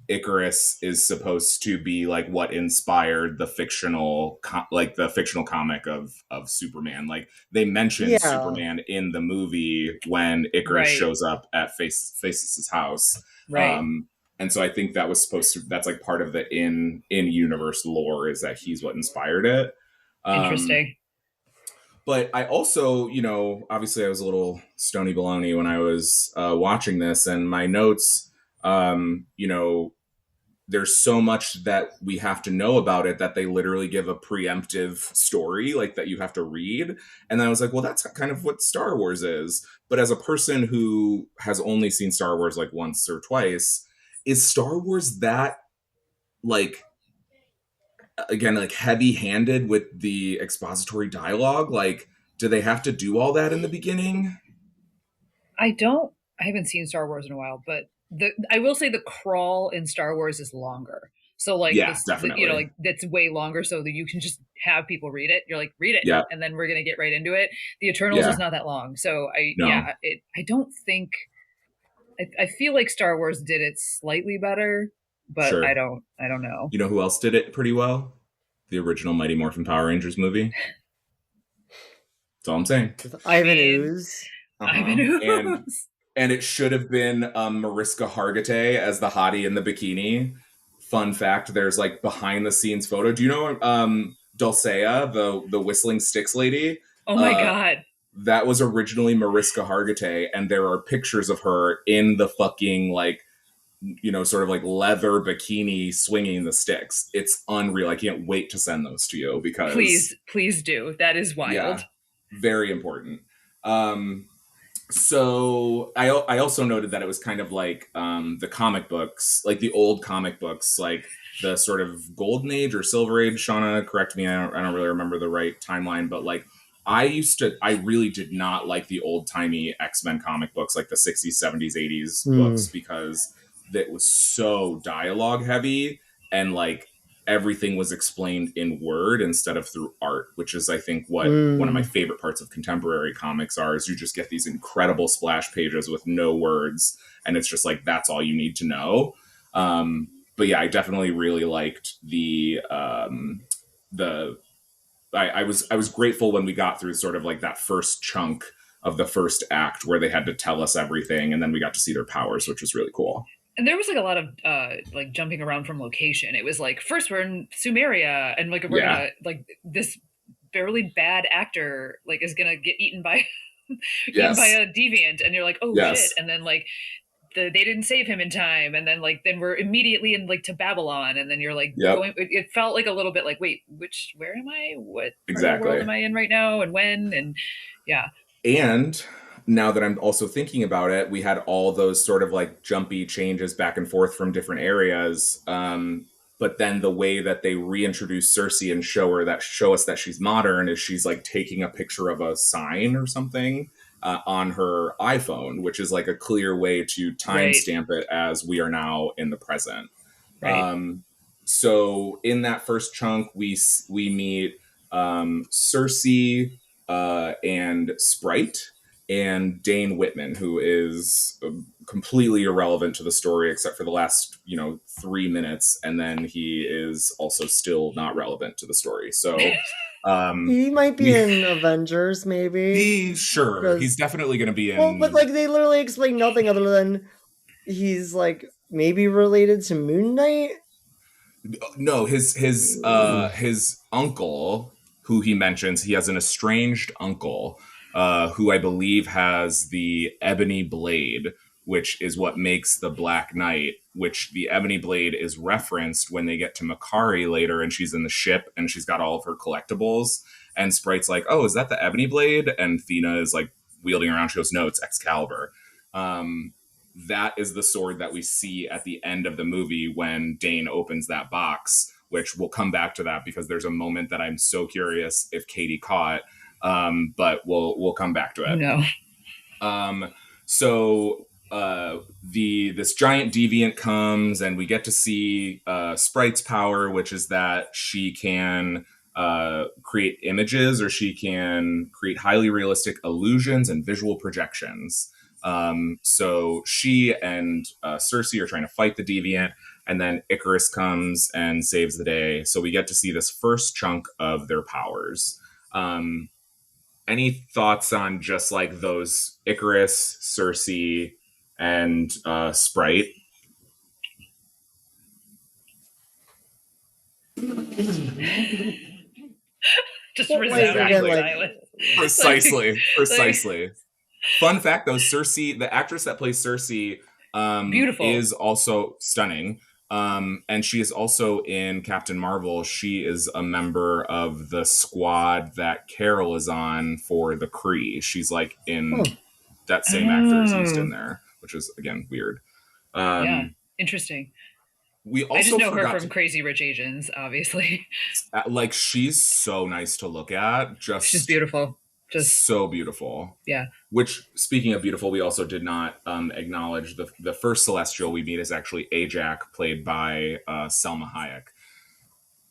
Icarus is supposed to be like what inspired the fictional comic of Superman. Like they mentioned Superman in the movie when Icarus shows up at Phaedrus's house. Right. And so I think that was that's like part of the in universe lore is that he's what inspired it. Interesting. But I also, obviously I was a little stony baloney when I was watching this, and my notes, there's so much that we have to know about it that they literally give a preemptive story, like that you have to read. And I was like, well, that's kind of what Star Wars is. But as a person who has only seen Star Wars like once or twice, is Star Wars that like, again, like heavy-handed with the expository dialogue? Like, do they have to do all that in the beginning? I haven't seen Star Wars in a while, but I will say the crawl in Star Wars is longer. So like Yeah, this, definitely. like that's way longer, so that you can just have people read it. You're like, read it, Yeah. and then we're gonna get right into it. The Eternals Yeah. is not that long, so No. I don't think. I feel like Star Wars did it slightly better, but Sure. I don't know. You know who else did it pretty well? The original Mighty Morphin Power Rangers movie. That's all I'm saying. Ivan Ooze. Ivan Ooze. And it should have been Mariska Hargitay as the hottie in the bikini. Fun fact, there's like behind the scenes photo. Do you know Dulcea, the whistling sticks lady? Oh my god. That was originally Mariska Hargitay, and there are pictures of her in the fucking like, you know, sort of like leather bikini swinging the sticks. It's unreal. I can't wait to send those to you because please do. That is wild. Yeah, very important. So I also noted that it was kind of like the comic books, like the old comic books, like the sort of golden age or silver age. Shauna, correct me. I don't really remember the right timeline, but like I really did not like the old timey X-Men comic books, like the 60s, 70s, 80s books, because that was so dialogue heavy and like everything was explained in word instead of through art, which is, I think, what one of my favorite parts of contemporary comics are, is you just get these incredible splash pages with no words. And it's just like, that's all you need to know. But yeah, I definitely really liked I was grateful when we got through sort of like that first chunk of the first act where they had to tell us everything. And then we got to see their powers, which was really cool. And there was like a lot of like jumping around from location. It was like, first we're in Sumeria, and like we're gonna like this barely bad actor like is gonna get eaten by eaten by a deviant, and you're like, oh shit. And then like they didn't save him in time, and then we're immediately in like to Babylon, and then you're like going, it felt like a little bit like, wait, where am I? What exactly world am I in right now, and when? And yeah. And now that I'm also thinking about it, we had all those sort of like jumpy changes back and forth from different areas. But then the way that they reintroduce Cersei and show us that she's modern is she's like taking a picture of a sign or something on her iPhone, which is like a clear way to timestamp it as we are now in the present. Right. So in that first chunk, we meet Cersei and Sprite and Dane Whitman, who is completely irrelevant to the story except for the last 3 minutes, and then he is also still not relevant to the story. So he might be in Avengers, maybe. He's definitely going to be in. Well, but like they literally explain nothing other than he's like maybe related to Moon Knight. No, his uncle, who he mentions, he has an estranged uncle. Who I believe has the ebony blade, which is what makes the Black Knight, which the ebony blade is referenced when they get to Makari later and she's in the ship and she's got all of her collectibles. And Sprite's like, oh, is that the ebony blade? And Thena is like wielding around. She goes, no, it's Excalibur. That is the sword that we see at the end of the movie when Dane opens that box, which we'll come back to that because there's a moment that I'm so curious if Katie caught. But we'll come back to it. No. So this giant deviant comes, and we get to see Sprite's power, which is that she can create images, or she can create highly realistic illusions and visual projections. So she and Cersei are trying to fight the deviant, and then Icarus comes and saves the day. So we get to see this first chunk of their powers. Any thoughts on just like those Icarus, Cersei, and Sprite? Just exactly. Precisely. Fun fact though, Cersei, the actress that plays Cersei, beautiful, is also stunning. And she is also in Captain Marvel. She is a member of the squad that Carol is on for the Kree. She's like in that same actor is used in there, which is again weird. Yeah, interesting. I just know her from Crazy Rich Asians, obviously. Like she's so nice to look at. She's beautiful. Just so beautiful. yeah. Which, speaking of beautiful, we also did not acknowledge the first Celestial we meet is actually Ajak, played by Selma Hayek.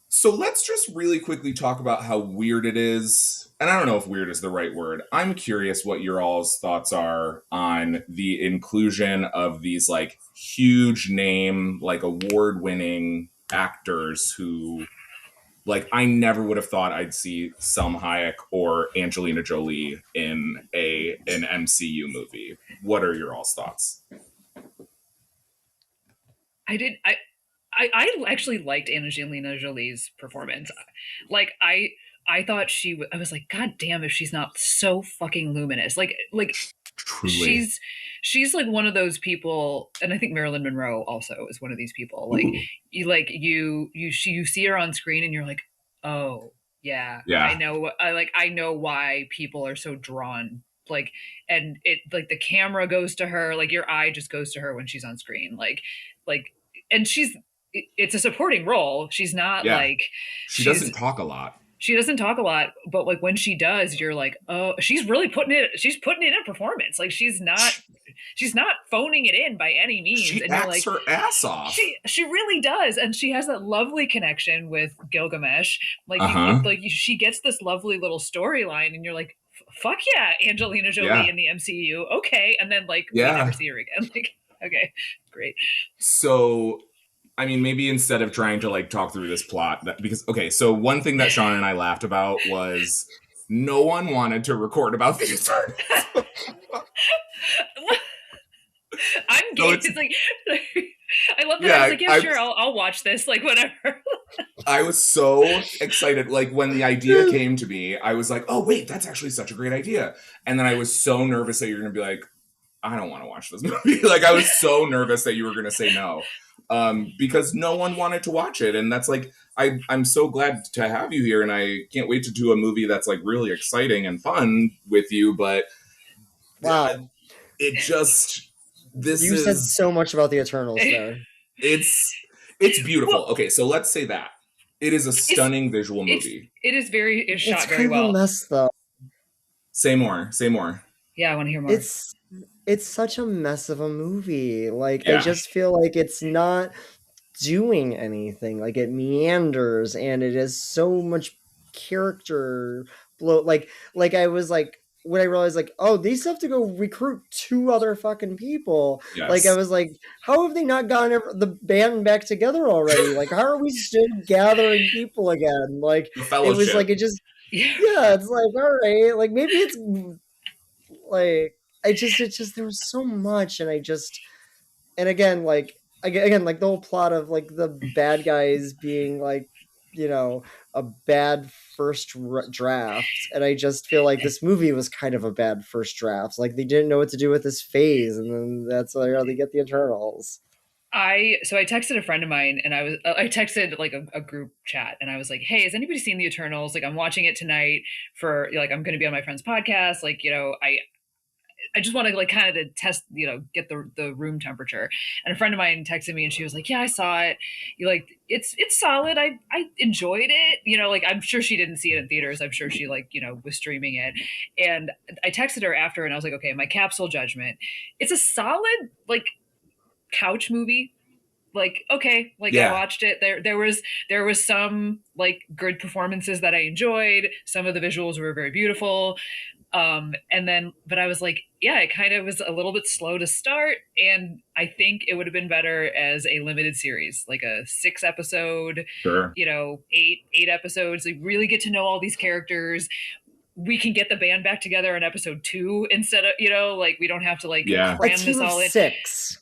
So let's just really quickly talk about how weird it is. And I don't know if weird is the right word. I'm curious what your all's thoughts are on the inclusion of these like huge name, like award-winning actors who, like, I never would have thought I'd see Selma Hayek or Angelina Jolie in an MCU movie. What are your all's thoughts? I actually liked Angelina Jolie's performance. Like I thought I was like, God damn, if she's not so fucking luminous. Like Truly. she's like one of those people, and I think Marilyn Monroe also is one of these people. Like you see her on screen and you're like, oh yeah. I know why people are so drawn. Like, and it like the camera goes to her, like your eye just goes to her when she's on screen. Like and it's a supporting role. She's not like she doesn't talk a lot. She doesn't talk a lot, but like when she does, you're like, oh, she's really putting it in performance. Like she's not phoning it in by any means. She and acts you're like, her ass off. She really does, and she has that lovely connection with Gilgamesh. Like she gets this lovely little storyline, and you're like, fuck yeah, Angelina Jolie in the MCU, okay. And then like we never see her again. Like, okay, great. So, I mean, maybe instead of trying to like talk through this plot, because so one thing that Sean and I laughed about was no one wanted to record about the Eternals. I'm gay. It's like I love that. I was like, yeah, sure, I'll watch this. Like, whatever. I was so excited. Like, when the idea came to me, I was like, oh, wait, that's actually such a great idea. And then I was so nervous that you're going to be like, I don't want to watch this movie. Like, I was so nervous that you were going to say no. Because no one wanted to watch it. And that's like, I'm so glad to have you here. And I can't wait to do a movie that's like really exciting and fun with you. But wow, it just... You said so much about the Eternals there. It's beautiful. Well, okay, so let's say that. It is a stunning visual movie. It's shot very well. It's kind of a mess, though. Say more. Yeah, I want to hear more. It's such a mess of a movie. Like, I just feel like it's not doing anything. Like, it meanders, and it has so much character blow. Like I was like, when I realized, like, oh, they still have to go recruit 2 other fucking people. Yes. Like, I was like, how have they not gotten the band back together already? Like, how are we still gathering people again? Like, it was like, it just, it's like, all right, like, maybe it's, like, it's just, there was so much, and again, like the whole plot of, like, the bad guys being, like, you know, a bad first draft, and I just feel like this movie was kind of a bad first draft. Like, they didn't know what to do with this phase, and then that's how they get the Eternals. I texted a friend of mine, and I texted like a group chat, and I was like, hey, has anybody seen the Eternals? Like, I'm watching it tonight for, like, I'm going to be on my friend's podcast. Like, you know, I just want to, like, kind of to test, you know, get the room temperature. And a friend of mine texted me, and she was like, yeah, I saw it. You like, it's solid. I enjoyed it. You know, like, I'm sure she didn't see it in theaters. I'm sure she, like, you know, was streaming it. And I texted her after, and I was like, okay, my capsule judgment. It's a solid, like, couch movie. Like, okay, like, I watched it. There was some, like, good performances that I enjoyed. Some of the visuals were very beautiful. And then, but I was like, yeah, it kind of was a little bit slow to start. And I think it would have been better as a limited series, like a 6 episode, you know, 8 episodes. Like, really get to know all these characters. We can get the band back together in episode 2 instead of, you know, like, we don't have to, like, cram this all in. 6.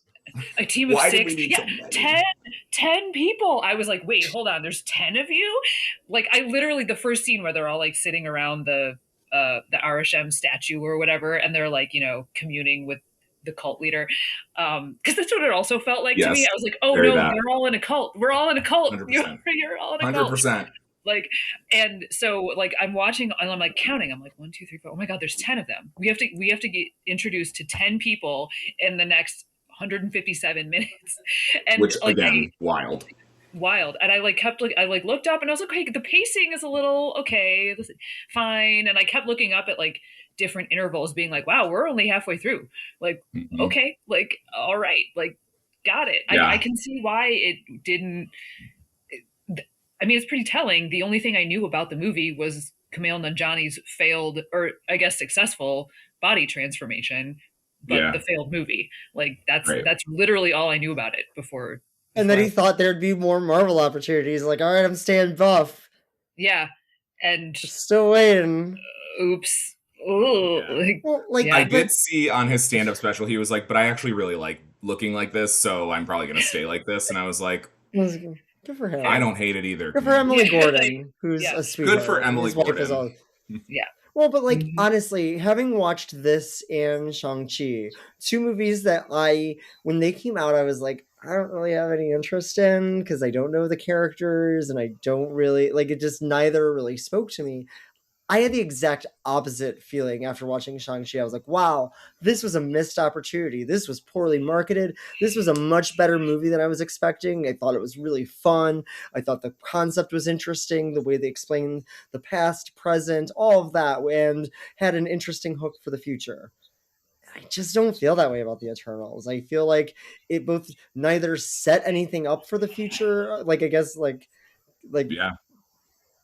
A team of 6. Yeah, 10 people. I was like, wait, hold on. There's 10 of you? Like, I literally, the first scene where they're all, like, sitting around the Arishem statue or whatever, and they're, like, you know, communing with the cult leader, because that's what it also felt like to me. I was like, oh no, they're all in a cult. We're all in a cult. You're all in a cult. 100%. Like, and so, like, I'm watching, and I'm like counting. I'm like, 1, 2, 3, 4. Oh my god, there's 10 of them. We have to get introduced to 10 people in the next 157 minutes. And, which, like, again, wild. wild. And I like kept I like looked up and I was like, okay, the pacing is a little okay, fine. And I kept looking up at like different intervals, being like, wow, we're only halfway through. Like, Mhm. okay, like, all right, like, got it. Yeah. I can see why it didn't. I mean, it's pretty telling. The only thing I knew about the movie was Kumail Nanjiani's failed, or I guess successful, body transformation, but Yeah. the failed movie. Like Right. that's literally all I knew about it before. And then before he thought there'd be more Marvel opportunities. Like, all right, I'm staying buff. yeah, and Still waiting. oops. Ooh, Yeah. like, Well, like, Yeah. I but- did see on his stand-up special, he was like, but I actually really like looking like this, so I'm probably gonna stay like this. And I was like, Good for him. I don't hate it either. Good for Emily Yeah, Gordon, who's yeah. a sweetheart. Good for Emily His wife is Gordon. Yeah. Well, but like Mhm. honestly, having watched this and Shang-Chi, two movies that when they came out, I was like, I don't really have any interest in because I don't know the characters and I don't really like it. Just neither really spoke to me. I had the exact opposite feeling after watching Shang-Chi. I was like, wow, this was a missed opportunity. This was poorly marketed. This was a much better movie than I was expecting. I thought it was really fun. I thought the concept was interesting, the way they explained the past, present, all of that, and had an interesting hook for the future. I just don't feel that way about the Eternals. I feel like it both neither set anything up for the future, like I guess like Yeah,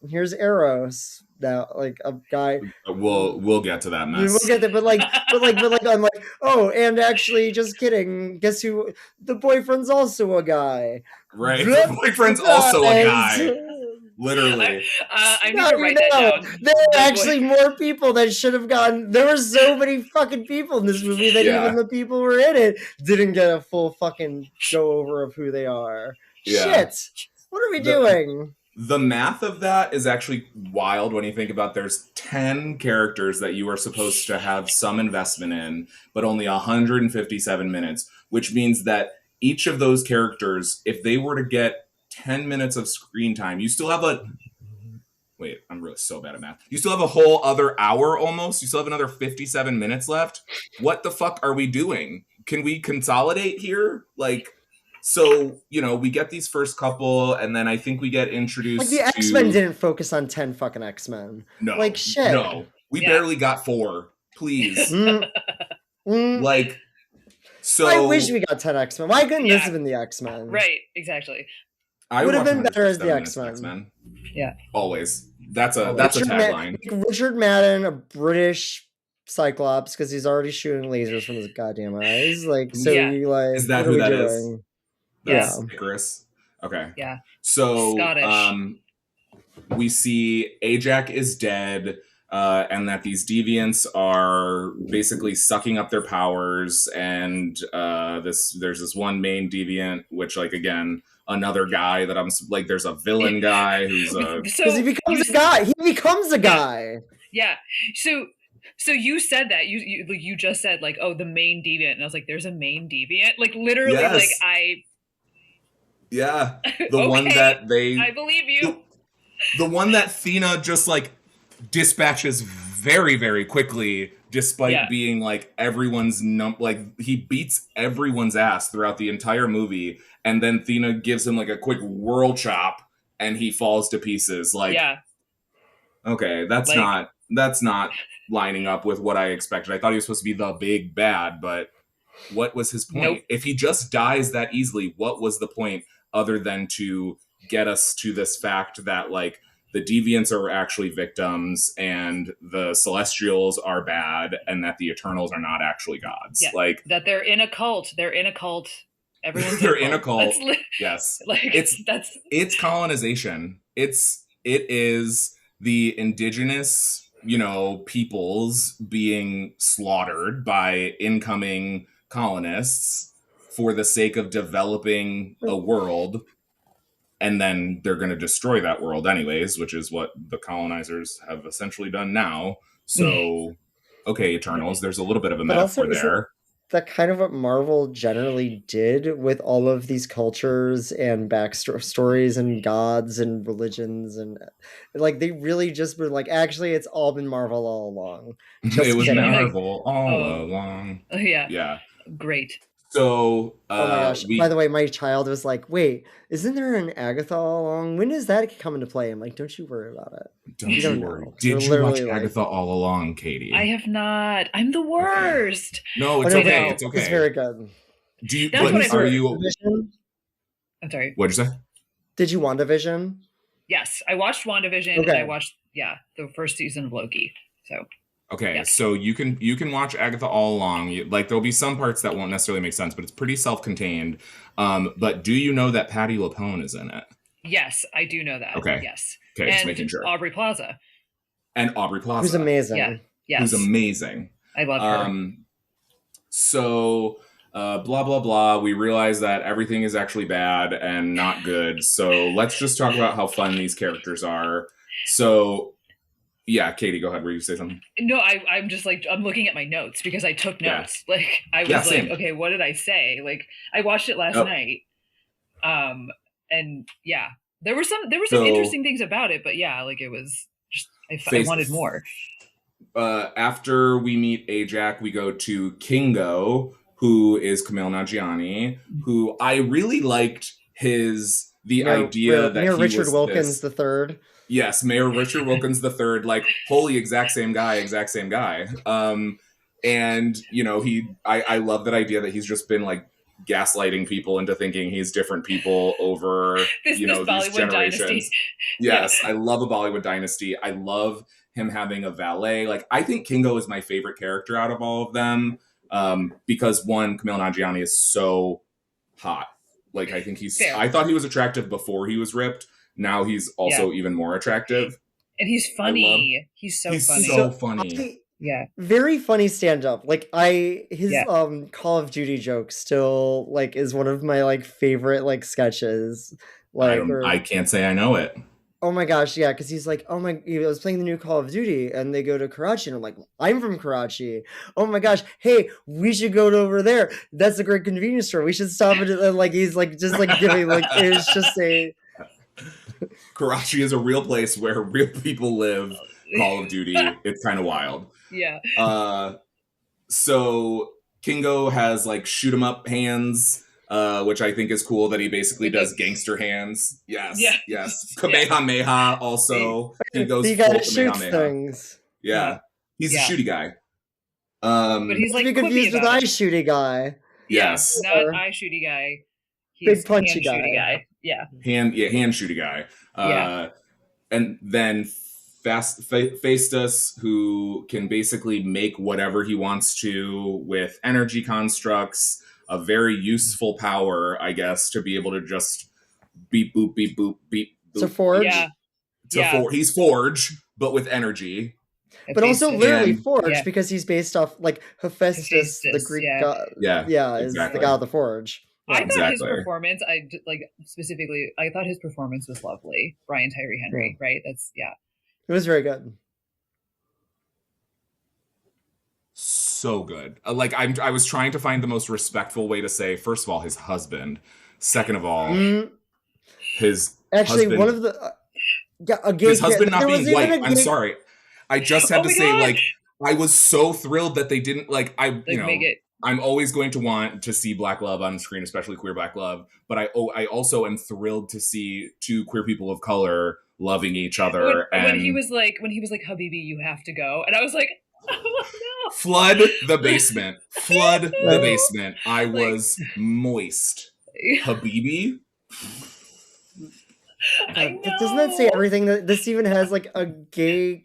here's Eros now, like a guy. we'll get to that We'll mess. get there, but I'm like, oh, and actually, just kidding. Guess who? The boyfriend's also a guy. Right, the boyfriend's also a guy. Guys. Literally. I need No, to write that down. there The are actually more people that should have gone. There were so many fucking people in this movie that Yeah. even the people who were in it didn't get a full fucking go over of who they are. Yeah. Shit. What are we doing? The math of that is actually wild when you think about there's 10 characters that you are supposed to have some investment in, but only 157 minutes, which means that each of those characters, if they were to get 10 minutes of screen time, you still have wait, I'm really so bad at math. You still have a whole other hour almost. You still have another 57 minutes left. What the fuck are we doing? Can we consolidate here? Like, so, we get these first couple, and then I think we get introduced Like the X-Men didn't focus on 10 fucking X-Men. No. Like, shit. No. We Yeah. barely got 4. Please. Mm. Mm. Like, so... I wish we got 10 X-Men. Why couldn't this Yeah. have been the X-Men? Right, exactly. I Would have watch been better as the 107 X-Men. minutes, Yeah. Always. That's a tagline. Richard Madden, a British Cyclops, because he's already shooting lasers from his goddamn eyes. Like, so Yeah. you like, Is that what who are we that is? doing? That's Yeah. Icarus. Okay. Yeah. So, Scottish. we see Ajax is dead, and that these deviants are basically sucking up their powers, and there's this one main deviant, which, like, again, another guy that I'm like, there's a villain guy who's a... Because he becomes a guy. He becomes a guy. Yeah. So you said that you just said like, oh, the main deviant, and I was like, there's a main deviant, like literally, Yes. like Yeah, the Okay, one that I believe you. the one that Thena just like dispatches very, very quickly, despite Yeah. being like everyone's like he beats everyone's ass throughout the entire movie, and then Thena gives him like a quick whirl chop, and he falls to pieces. Like, Yeah. okay, that's not lining up with what I expected. I thought he was supposed to be the big bad, but what was his point? Nope. If he just dies that easily, what was the point other than to get us to this fact that like the deviants are actually victims and the celestials are bad and that the eternals are not actually gods? Yeah. Like, That they're in a cult. They're in a cult. Everyone's They're in a cult. That's yes, like that's it's colonization. It is the indigenous, peoples being slaughtered by incoming colonists for the sake of developing a world, and then they're going to destroy that world anyways, which is what the colonizers have essentially done now. So, okay, Eternals, there's a little bit of a But also, metaphor there. That kind of what Marvel generally did with all of these cultures and backstories and gods and religions, and like they really just were like, actually, it's all been Marvel all along. Just It was kidding. Marvel all Oh. along. yeah. Yeah. Great. So, Oh my gosh. By the way, my child was like, wait, isn't there an Agatha all along? When does that come into play? I'm like, don't you worry about it. don't you worry. know. Did They're you watch literally like- Agatha all along, Katie? I have not. I'm the worst. No, it's Oh, no, okay. but It's okay. It's very good. Do you? That's what I've Are heard. you? WandaVision? I'm sorry. What'd you say? Did you WandaVision? Yes, I watched WandaVision and Okay. I watched the first season of Loki. So Okay, yes. so you can watch Agatha all along. Like there'll be some parts that won't necessarily make sense, but it's pretty self-contained. But do you know that Patti LuPone is in it? yes, I do know that. Okay. Yes. Okay, just And making sure. Aubrey Plaza. And Aubrey Plaza, Who's amazing. Yeah. Yes. who's amazing. I love her. So blah blah blah. We realize that everything is actually bad and not good. So let's just talk about how fun these characters are. So yeah, Katie, go ahead. Were you say something? No, I'm just like, I'm looking at my notes because I took Yeah. notes. Like I was Yeah, like, same. okay, what did I say? Like I watched it last Oh. night. And yeah, there were some So- interesting things about it, but yeah, like it was just, I Face- wanted more. After we meet Ajax, we go to Kingo, who is Kumail Nanjiani, who I really liked the idea that Mayor he Richard was Wilkins this- the third. Yes, Mayor Richard Wilkins III, like, holy exact same guy. And, you know, I love that idea that he's just been, like, gaslighting people into thinking he's different people over, This these Bollywood generations. dynasty. Yes, I love a Bollywood dynasty. I love him having a valet. Like, I think Kingo is my favorite character out of all of them because, one, Kumail Nanjiani is so hot. Like, I think Fair. I thought he was attractive before he was ripped. Now he's also even more attractive. And he's funny. He's so He's funny. so funny. Yeah. Very funny stand-up. Like his Call of Duty joke still like is one of my like favorite like sketches. Like I can't say I know it. oh my gosh, yeah, because he's like, I was playing the new Call of Duty and they go to Karachi and I'm like, I'm from Karachi. Oh my gosh, hey, we should go to over there. That's a great convenience store. We should stop it. And like he's like just like giving like it's just a Karachi is a real place where real people live. Call of Duty. It's kind of wild. Yeah. So Kingo has like shoot 'em up hands, which I think is cool that he basically does gangster hands. Yes. Yeah. Yes. Kamehameha also. He goes he full gotta shoot Kamehameha. things. Yeah. He's a Yeah. shooty guy. But he's like Be quippy confused with about eye it. shooty guy. yes. Not Or- eye shooty guy. Big He's punchy hand shooty guy. guy. Yeah. Hand shooty guy. Yeah. And then Phaestus, who can basically make whatever he wants to with energy constructs, a very useful power, I guess, to be able to just beep boop beep boop beep boop. So Forge. Yeah. Yeah. He's Forge, but with energy. But also Basically. literally And- Forge Yeah. because he's based off like Hephaestus, the Hephaestus, Greek yeah. god. Yeah, Yeah, is exactly. the god of the Forge. I thought his Exactly. performance, specifically, I thought his performance was lovely. Brian Tyree Henry, right? That's It was very good. So good. I was trying to find the most respectful way to say, first of all, his husband. Second of all, his Actually, husband, one of the a gay his husband not there being was even white. a I'm gay- sorry. I just had Oh to my say, God. like, I was so thrilled that they didn't make it. I'm always going to want to see Black love on screen, especially queer Black love. But I also am thrilled to see two queer people of color loving each other. When he was like, Habibi, you have to go, and I was like, oh no. Flood the basement. Flood the basement. I was moist. Habibi? I know. Doesn't that say everything? That this even has like a gay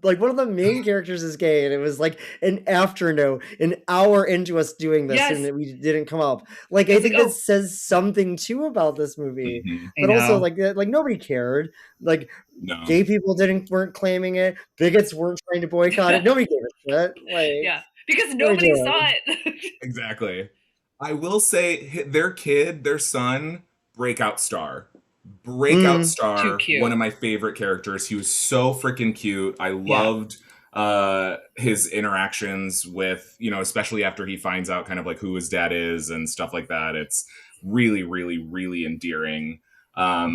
like one of the main characters is gay, and it was like an afternote, an hour into us doing this, Yes. and we didn't come up. Like I was think like, that says something too about this movie, Mhm. I but also know. like nobody cared. Like No. gay people weren't claiming it, bigots weren't trying to boycott it. Nobody gave a shit. Like Yeah, because nobody doing? saw it. Exactly. I will say their son, breakout star. Mm. Star, Too cute. one of my favorite characters. He was so freaking cute. I loved his interactions with, especially after he finds out kind of like who his dad is and stuff like that. It's really, really, really endearing. I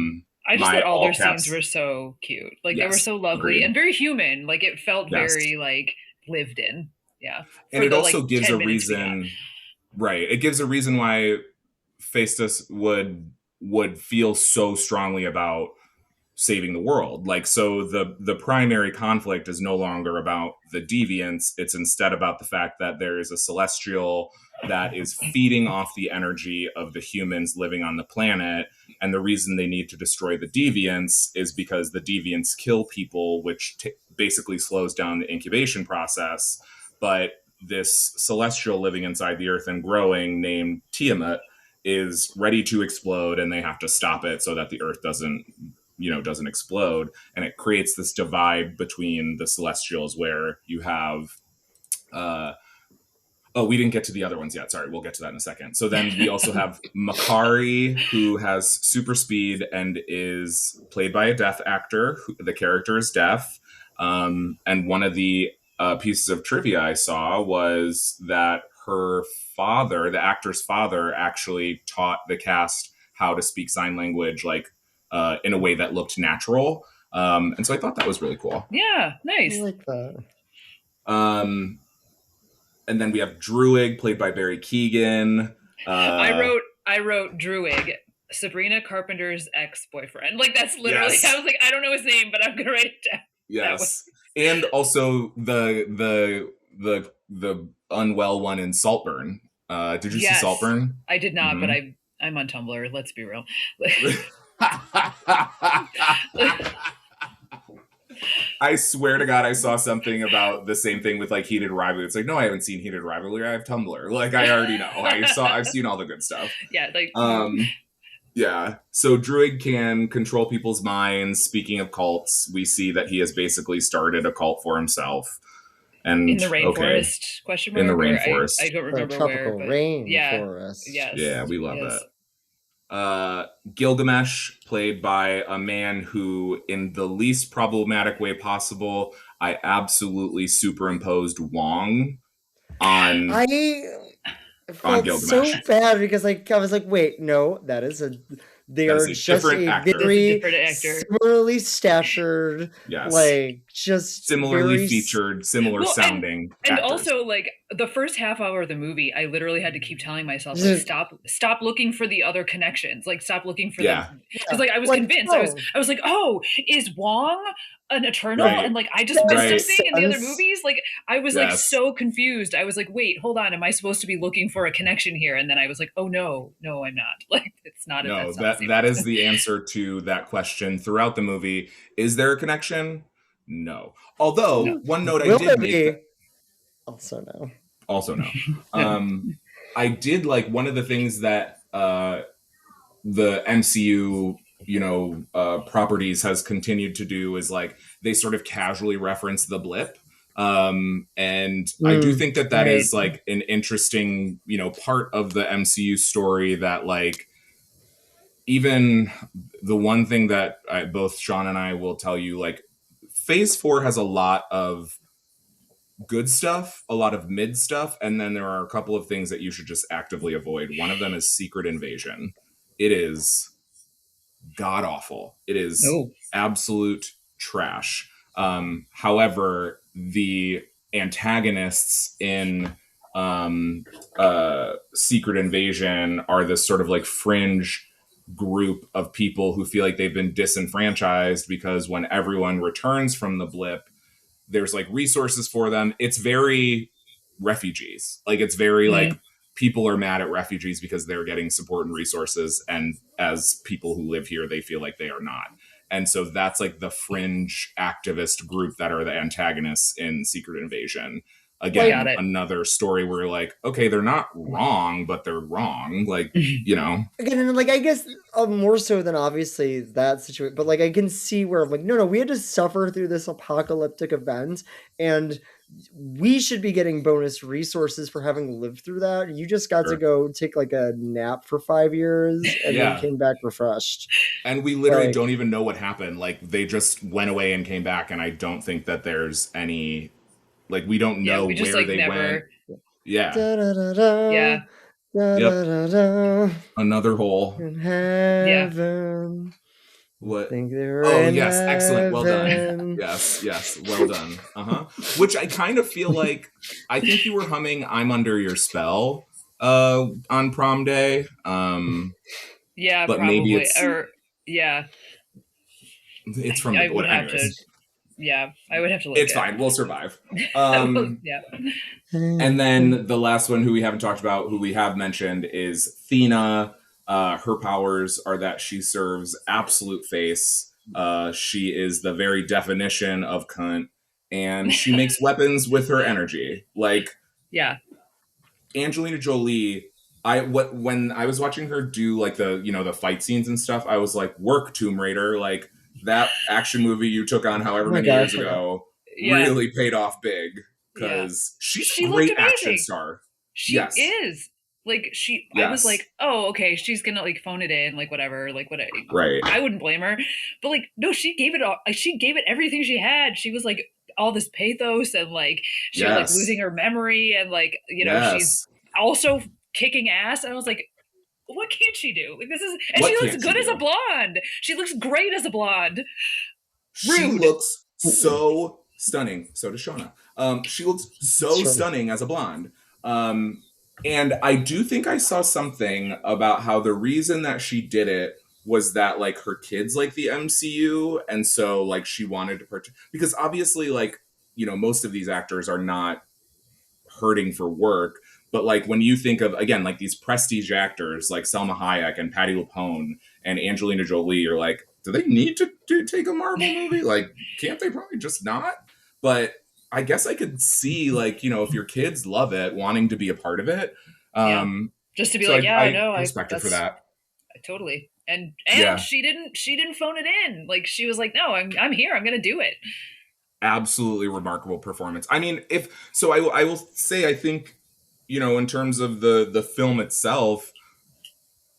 just My thought all their all-caps- scenes were so cute. Like they were Yes, so lovely agreed. and very human. Like it felt Yes. very like lived in. Yeah. And For it the, also like, gives 10 a minutes we got. reason. Right. It gives a reason why Phaestus would feel so strongly about saving the world. Like, so the primary conflict is no longer about the deviants. It's instead about the fact that there is a celestial that is feeding off the energy of the humans living on the planet. And the reason they need to destroy the deviants is because the deviants kill people, which basically slows down the incubation process. But this celestial living inside the earth and growing named Tiamat is ready to explode, and they have to stop it so that the earth doesn't explode. And it creates this divide between the celestials where you have we didn't get to the other ones yet. Sorry, we'll get to that in a second. So then we also have Makari, who has super speed and is played by a deaf actor. The character is deaf. And one of the pieces of trivia I saw was that her father, the actor's father, actually taught the cast how to speak sign language, like in a way that looked natural. And so I thought that was really cool. Yeah, nice. I like that. And then we have Druig, played by Barry Keoghan. I wrote Druig, Sabrina Carpenter's ex-boyfriend. Like, that's literally. Yes. I was like, I don't know his name, but I'm gonna write it down. Yes, and also the unwell one in Saltburn. Did you see Saltburn? I did not, but I'm on Tumblr. Let's be real. I swear to God, I saw something about the same thing with like Heated Rivalry. It's like, no, I haven't seen Heated Rivalry. I have Tumblr. Like, I already know. I've seen all the good stuff. Yeah, like. Yeah. So Druig can control people's minds. Speaking of cults, we see that he has basically started a cult for himself. And in the rainforest? Question mark? In the rainforest. I don't remember tropical where. rainforest. Yes. Yeah, we love that. Gilgamesh, played by a man who, in the least problematic way possible, I absolutely superimposed Wong on. I felt so Gilgamesh. bad because like I was like, wait, no, they are just different a actor. very Different actor. similarly statured, Yes. like just Similarly very featured, similar sounding. And actors. also, like, the first half hour of the movie, I literally had to keep telling myself, like, stop looking for the other connections. Like, stop looking for them. Because, like, I was convinced. I was like, oh, is Wong an Eternal? Right. And, like, I just missed something in the other Yes. movies. Like, I was, like, so confused. I was like, wait, hold on. Am I supposed to be looking for a connection here? And then I was like, oh, no, I'm not. Like, it's not. No, that's not that is the answer to that question throughout the movie. Is there a connection? No. Although, one note I did make. Also no. Also no. I did like one of the things that the MCU, properties has continued to do is like they sort of casually reference the blip. And I do think that is like an interesting, part of the MCU story that like, even the one thing that both Sean and I will tell you, like Phase 4 has a lot of good stuff, a lot of mid stuff, and then there are a couple of things that you should just actively avoid. One of them is Secret Invasion. It is god awful. It is absolute trash. However, the antagonists in Secret Invasion are this sort of like fringe group of people who feel like they've been disenfranchised because when everyone returns from the blip, there's like resources for them. It's very refugees. Like it's very like people are mad at refugees because they're getting support and resources. And as people who live here, they feel like they are not. And so that's like the fringe activist group that are the antagonists in Secret Invasion. Again, another story where you're like, okay, they're not wrong, but they're wrong. Like, Again, and like I guess more so than obviously that situation, but like I can see where I'm like, no, we had to suffer through this apocalyptic event, and we should be getting bonus resources for having lived through that. You just got to go take like a nap for 5 years and then came back refreshed. And we literally don't even know what happened. Like they just went away and came back, and I don't think that there's any. Like, we don't know just, where like, they went. Yeah. Da, da, da, da, yeah. Da, da, da, da. Another hole. In heaven. What? Think they're yes. Excellent. Well done. Yes. Well done. Which I kind of feel like, I think you were humming I'm Under Your Spell. on prom day. Yeah, But maybe probably. it's Or yeah, it's from I the would have to. anyways. Yeah, I would have to look. It's fine. We'll survive. Yeah. And then the last one who we haven't talked about, who we have mentioned, is Thena. Her powers are that she serves absolute face. She is the very definition of cunt, and she makes weapons with her energy. Like Yeah. Angelina Jolie. When I was watching her do like the fight scenes and stuff, I was like, work Tomb Raider, like that action movie you took on however many years ago really paid off big because she's a great action star. She is. Like I was like, oh, okay, she's gonna like phone it in, like whatever, like what. Right. I wouldn't blame her, but like, no, she gave it all. She gave it everything she had. She was like all this pathos and like she was like losing her memory and like she's also kicking ass. And I was like, what can't she do? Like this is, and she looks good as a blonde. She looks great as a blonde. She looks so stunning. So does Shauna. She looks so stunning as a blonde. And I do think I saw something about how the reason that she did it was that like her kids like the MCU, and so like she wanted to because obviously like most of these actors are not hurting for work, but like when you think of again like these prestige actors like Selma Hayek and Patti LuPone and Angelina Jolie, you're like, do they need to take a Marvel movie? Like, can't they probably just not? But I guess I could see like if your kids love it, wanting to be a part of it. Just to be so like, I respect her for that. Totally. And she didn't phone it in. Like she was like, no, I'm here. I'm gonna do it. Absolutely remarkable performance. I mean, I will say, I think, in terms of the film itself,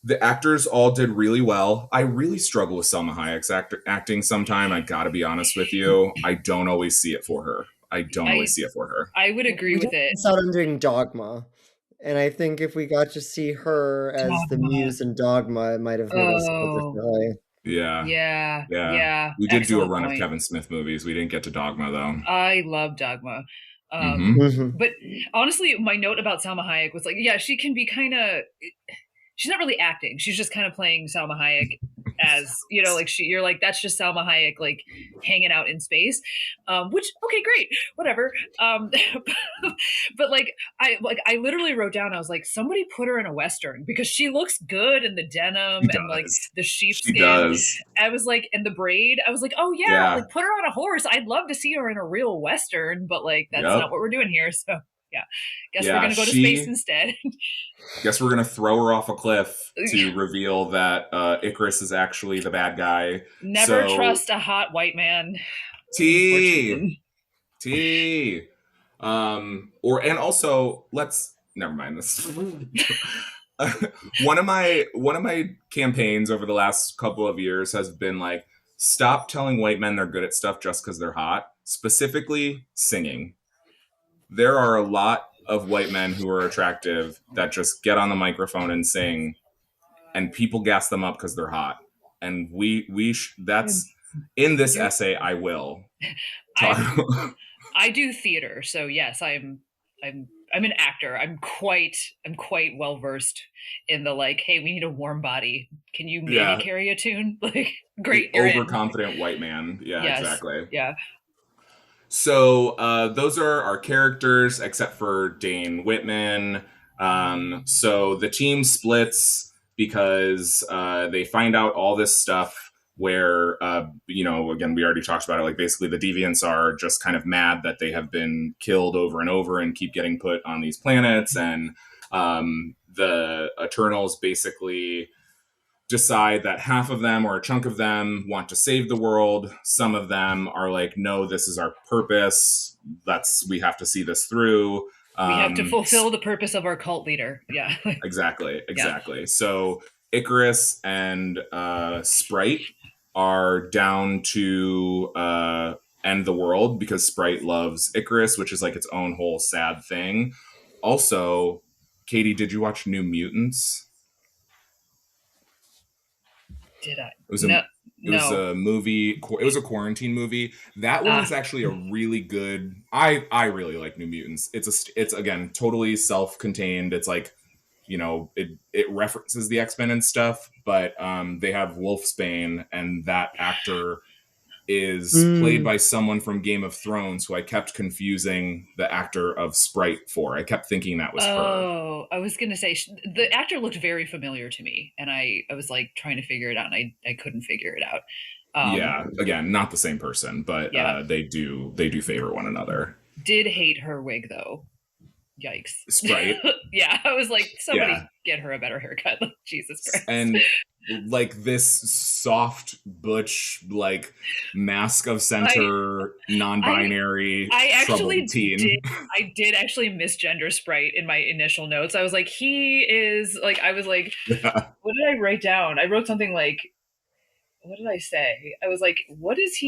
the actors all did really well. I really struggle with Selma Hayek's acting sometime. I gotta be honest with you. I don't always see it for her. I would agree with it. It's out on doing Dogma. And I think if we got to see her as the muse in Dogma, it might have made us feel differently. Yeah. We did do a run of Kevin Smith movies. We didn't get to Dogma though. I love Dogma. But honestly, my note about Salma Hayek was like, yeah, she can be kind of. She's not really acting. She's just kind of playing Salma Hayek as like you're like, that's just Salma Hayek like hanging out in space, which okay, great, whatever. But like I literally wrote down, I was like, somebody put her in a Western because she looks good in the denim and like the sheepskin. I was like, and the braid. I was like, oh yeah, like put her on a horse. I'd love to see her in a real Western, but like that's not what we're doing here. So yeah, guess we're gonna go to space instead. Guess we're gonna throw her off a cliff to reveal that Icarus is actually the bad guy. Never trust a hot white man. T. And also never mind this. One of my campaigns over the last couple of years has been like, stop telling white men they're good at stuff just because they're hot. Specifically, singing. There are a lot of white men who are attractive that just get on the microphone and sing, and people gas them up because they're hot. And that's in this essay. I will. I do theater, so yes, I'm an actor. I'm quite well versed in the like, hey, we need a warm body. Can you maybe carry a tune? Like, great, overconfident white man. Yeah, yes, exactly. Yeah. So those are our characters, except for Dane Whitman. So the team splits because they find out all this stuff where, again, we already talked about it. Like basically the Deviants are just kind of mad that they have been killed over and over and keep getting put on these planets. And the Eternals basically decide that half of them or a chunk of them want to save the world. Some of them are like, no, this is our purpose. We have to see this through. We have to fulfill the purpose of our cult leader. Yeah. Exactly. Yeah. So Icarus and Sprite are down to end the world because Sprite loves Icarus, which is like its own whole sad thing. Also, Katie, did you watch New Mutants? Did I? It was a movie. It was a quarantine movie. That one is actually a really good. I really like New Mutants. It's again totally self-contained. It's like it references the X-Men and stuff, but they have Wolfsbane, and that actor is played by someone from Game of Thrones, who I kept confusing the actor of Sprite for. I kept thinking that was her. Oh, I was gonna say the actor looked very familiar to me, and I was like trying to figure it out, and I couldn't figure it out. Yeah, again, not the same person, but they do favor one another. Did hate her wig though. Yikes. Sprite. Yeah, I was like, somebody get her a better haircut. Jesus Christ. And like this soft butch, like mask of center, non-binary, troubled teen. I did actually misgender Sprite in my initial notes. I was like, he is like, I was like, what did I write down? I wrote something like, what did I say? I was like, what's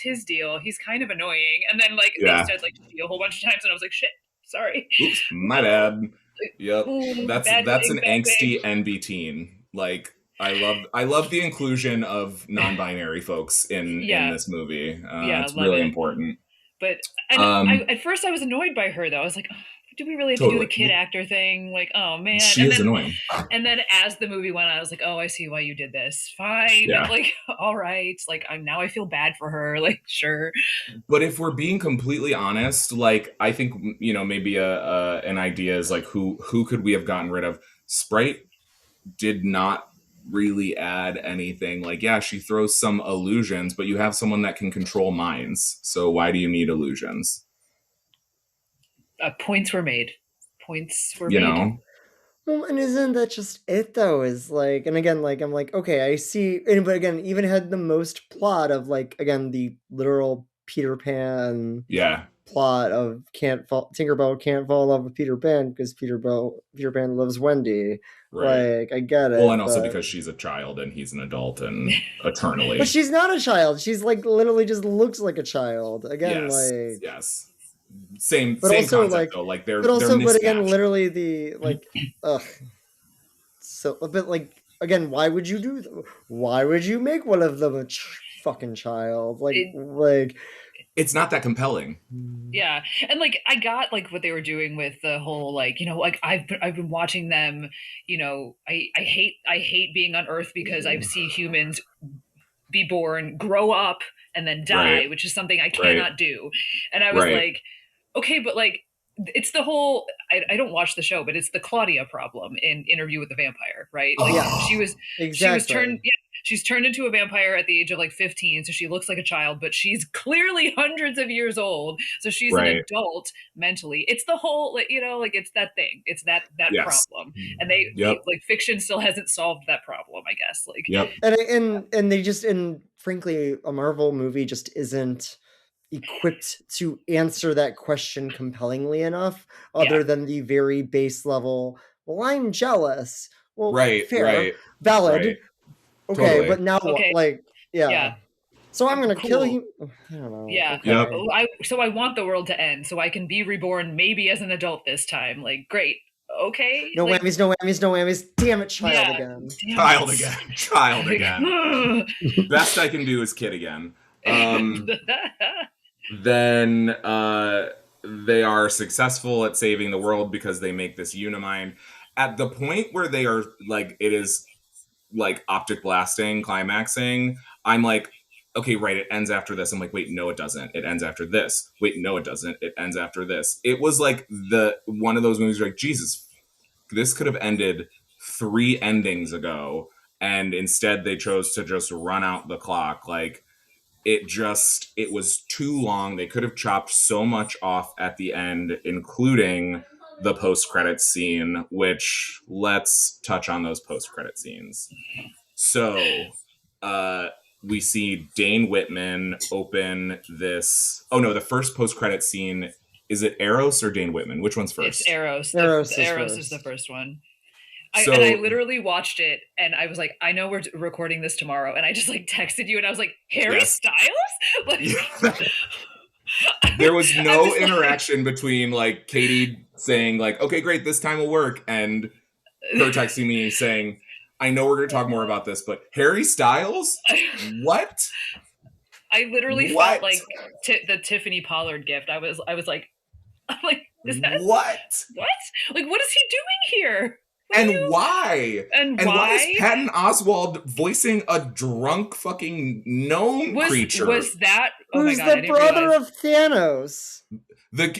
his deal? He's kind of annoying. And then like they said like a whole bunch of times, and I was like, shit, sorry. Oops, my bad. Yep. That's an angsty NB teen. Like I love the inclusion of non-binary folks in this movie. It's really important. But at first I was annoyed by her though. I was like, oh, do we really have to do the kid actor thing? Like, oh man. She is annoying. And then as the movie went on, I was like, oh, I see why you did this. Fine. Yeah. Like, all right. Like, now I feel bad for her. Like, sure. But if we're being completely honest, like, I think, maybe an idea is like, who could we have gotten rid of? Sprite did not really add anything. Like, yeah, she throws some illusions, but you have someone that can control minds. So why do you need illusions? Points were made. Well, and isn't that just it though? Is like, and again, like I'm like, okay, I see, but again, even had the most plot of like, again, the literal Peter Pan plot of Tinkerbell can't fall in love with Peter Pan because Peter Pan loves Wendy. Right. Like, I get it. Well, and also because she's a child and he's an adult and eternally. But she's not a child. She's like literally just looks like a child. Again, yes. Same concept like, though. Like they're but again, literally the like, so a bit like again, why would you make one of them a fucking child? Like it's not that compelling. Yeah, and like I got like what they were doing with the whole like like I've been watching them. I hate being on Earth because I see humans be born, grow up, and then die, which is something I cannot do. And I was like, okay, but like it's the whole I don't watch the show, but it's the Claudia problem in Interview with the Vampire, right? Like she's turned into a vampire at the age of like 15, so she looks like a child, but she's clearly hundreds of years old, so she's an adult mentally. It's the whole like it's that thing. It's that problem. And they like fiction still hasn't solved that problem, I guess. Like and they just frankly a Marvel movie just isn't equipped to answer that question compellingly enough other than the very base level, well, I'm jealous. Well, fair, valid. Okay, totally. But now like so I'm gonna kill you. I don't know. Yeah. So I want the world to end so I can be reborn maybe as an adult this time. Like, great. Okay. No whammies. Damn it, child again. Child again. Best I can do is kid again. Then they are successful at saving the world because they make this Unimind. At the point where they are like, it is like optic blasting, climaxing, I'm like, okay, right, it ends after this. I'm like, wait, no, it doesn't. It ends after this. Wait, no, it doesn't. It ends after this. It was like one of those movies where like, Jesus, this could have ended 3 endings ago. And instead they chose to just run out the clock. Like, it was too long. They could have chopped so much off at the end, including the post-credit scene, which let's touch on those post-credit scenes. So we see Dane Whitman open this. Oh no, the first post-credit scene, is it Eros or Dane Whitman? Which one's first? It's Eros. Eros is the first one. And I literally watched it and I was like, I know we're recording this tomorrow. And I just like texted you and I was like, Harry Styles? Like, there was no interaction between like Katie saying like, okay, great, this time will work. And her texting me saying, I know we're going to talk more about this, but Harry Styles? What? I literally felt like the Tiffany Pollard gift. I was like, I'm like, is that what? Like, what is he doing here? And why? And why is why? Patton Oswalt voicing a drunk fucking gnome creature? Was that? Oh Who's my God, the brother of Thanos?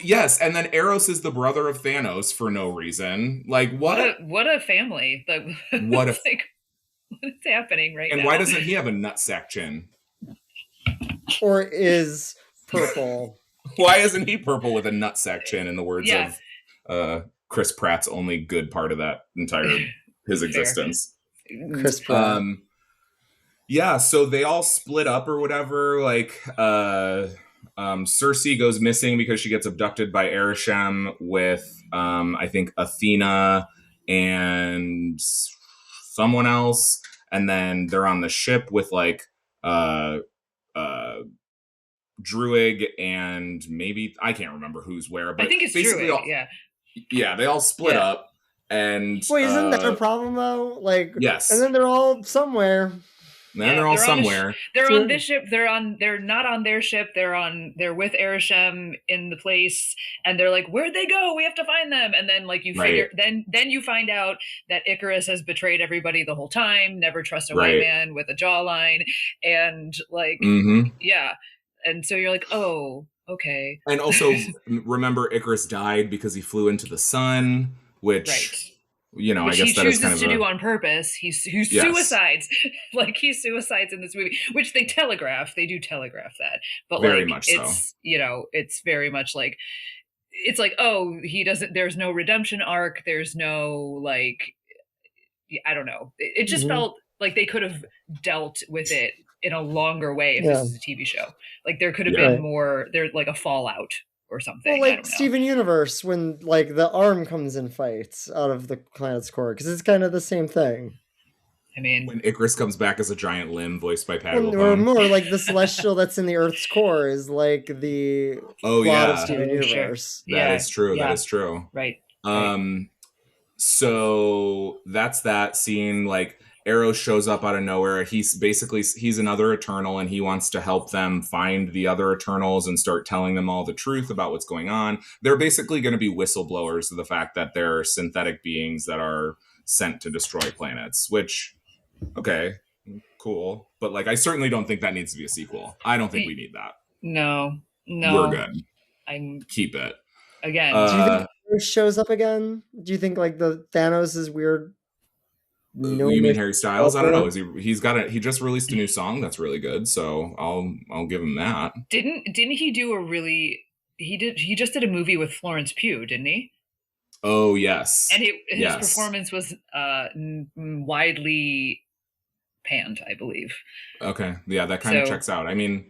Yes, and then Eros is the brother of Thanos for no reason. Like what? What a family! What a like, what is happening right now? And why doesn't he have a nutsack chin? Or is purple? Why isn't he purple with a nutsack chin? In the words of Chris Pratt's only good part of that entire his existence. Chris Pratt. Yeah, so they all split up or whatever. Like, Cersei goes missing because she gets abducted by Arishem with, I think, Athena and someone else. And then they're on the ship with, like, Druig and maybe, I can't remember who's where. But I think it's Druig, Yeah, they all split up. And wait, isn't that a problem though? Like, yes. And then they're all somewhere. Then they're all somewhere. They're on this ship. They're not on their ship. They're with Arishem in the place, and they're like, "Where'd they go? We have to find them." And then like you figure, then you find out that Icarus has betrayed everybody the whole time. Never trust a white man with a jawline, and like, yeah. And so you're like, oh, okay. And also remember, Icarus died because he flew into the sun, which. You know, which I guess that is kind of to do on purpose. He suicides, like he suicides in this movie, which they telegraph. They do telegraph that, but very like much it's so. You know, it's very much like it's like, oh, he doesn't. There's no redemption arc. There's no like, I don't know. It just felt like they could have dealt with it in a longer way if this is a TV show. Like there could have been more. There's like a fallout. Or something. Well, like Steven Universe, when like the arm comes and fights out of the planet's core, because it's kind of the same thing. I mean, when Icarus comes back as a giant limb voiced by Patty LuPone. Or more like the celestial that's in the Earth's core is like the plot of Steven Universe. Sure. That is true. That is true. Right. So that's that scene. Like Eros shows up out of nowhere. He's another Eternal, and he wants to help them find the other Eternals and start telling them all the truth about what's going on. They're basically going to be whistleblowers of the fact that they're synthetic beings that are sent to destroy planets, which, okay, cool. But like, I certainly don't think that needs to be a sequel. I don't think we need that. No. We're good. Keep it. Again. Do you think Thanos shows up again? Do you think like the Thanos is weird? You mean Harry Styles? I don't know. He just released a new song that's really good, so I'll give him that. Didn't he do he just did a movie with Florence Pugh, didn't he? Oh yes. And his performance was widely panned, I believe. Okay. Yeah, that kind of checks out. I mean,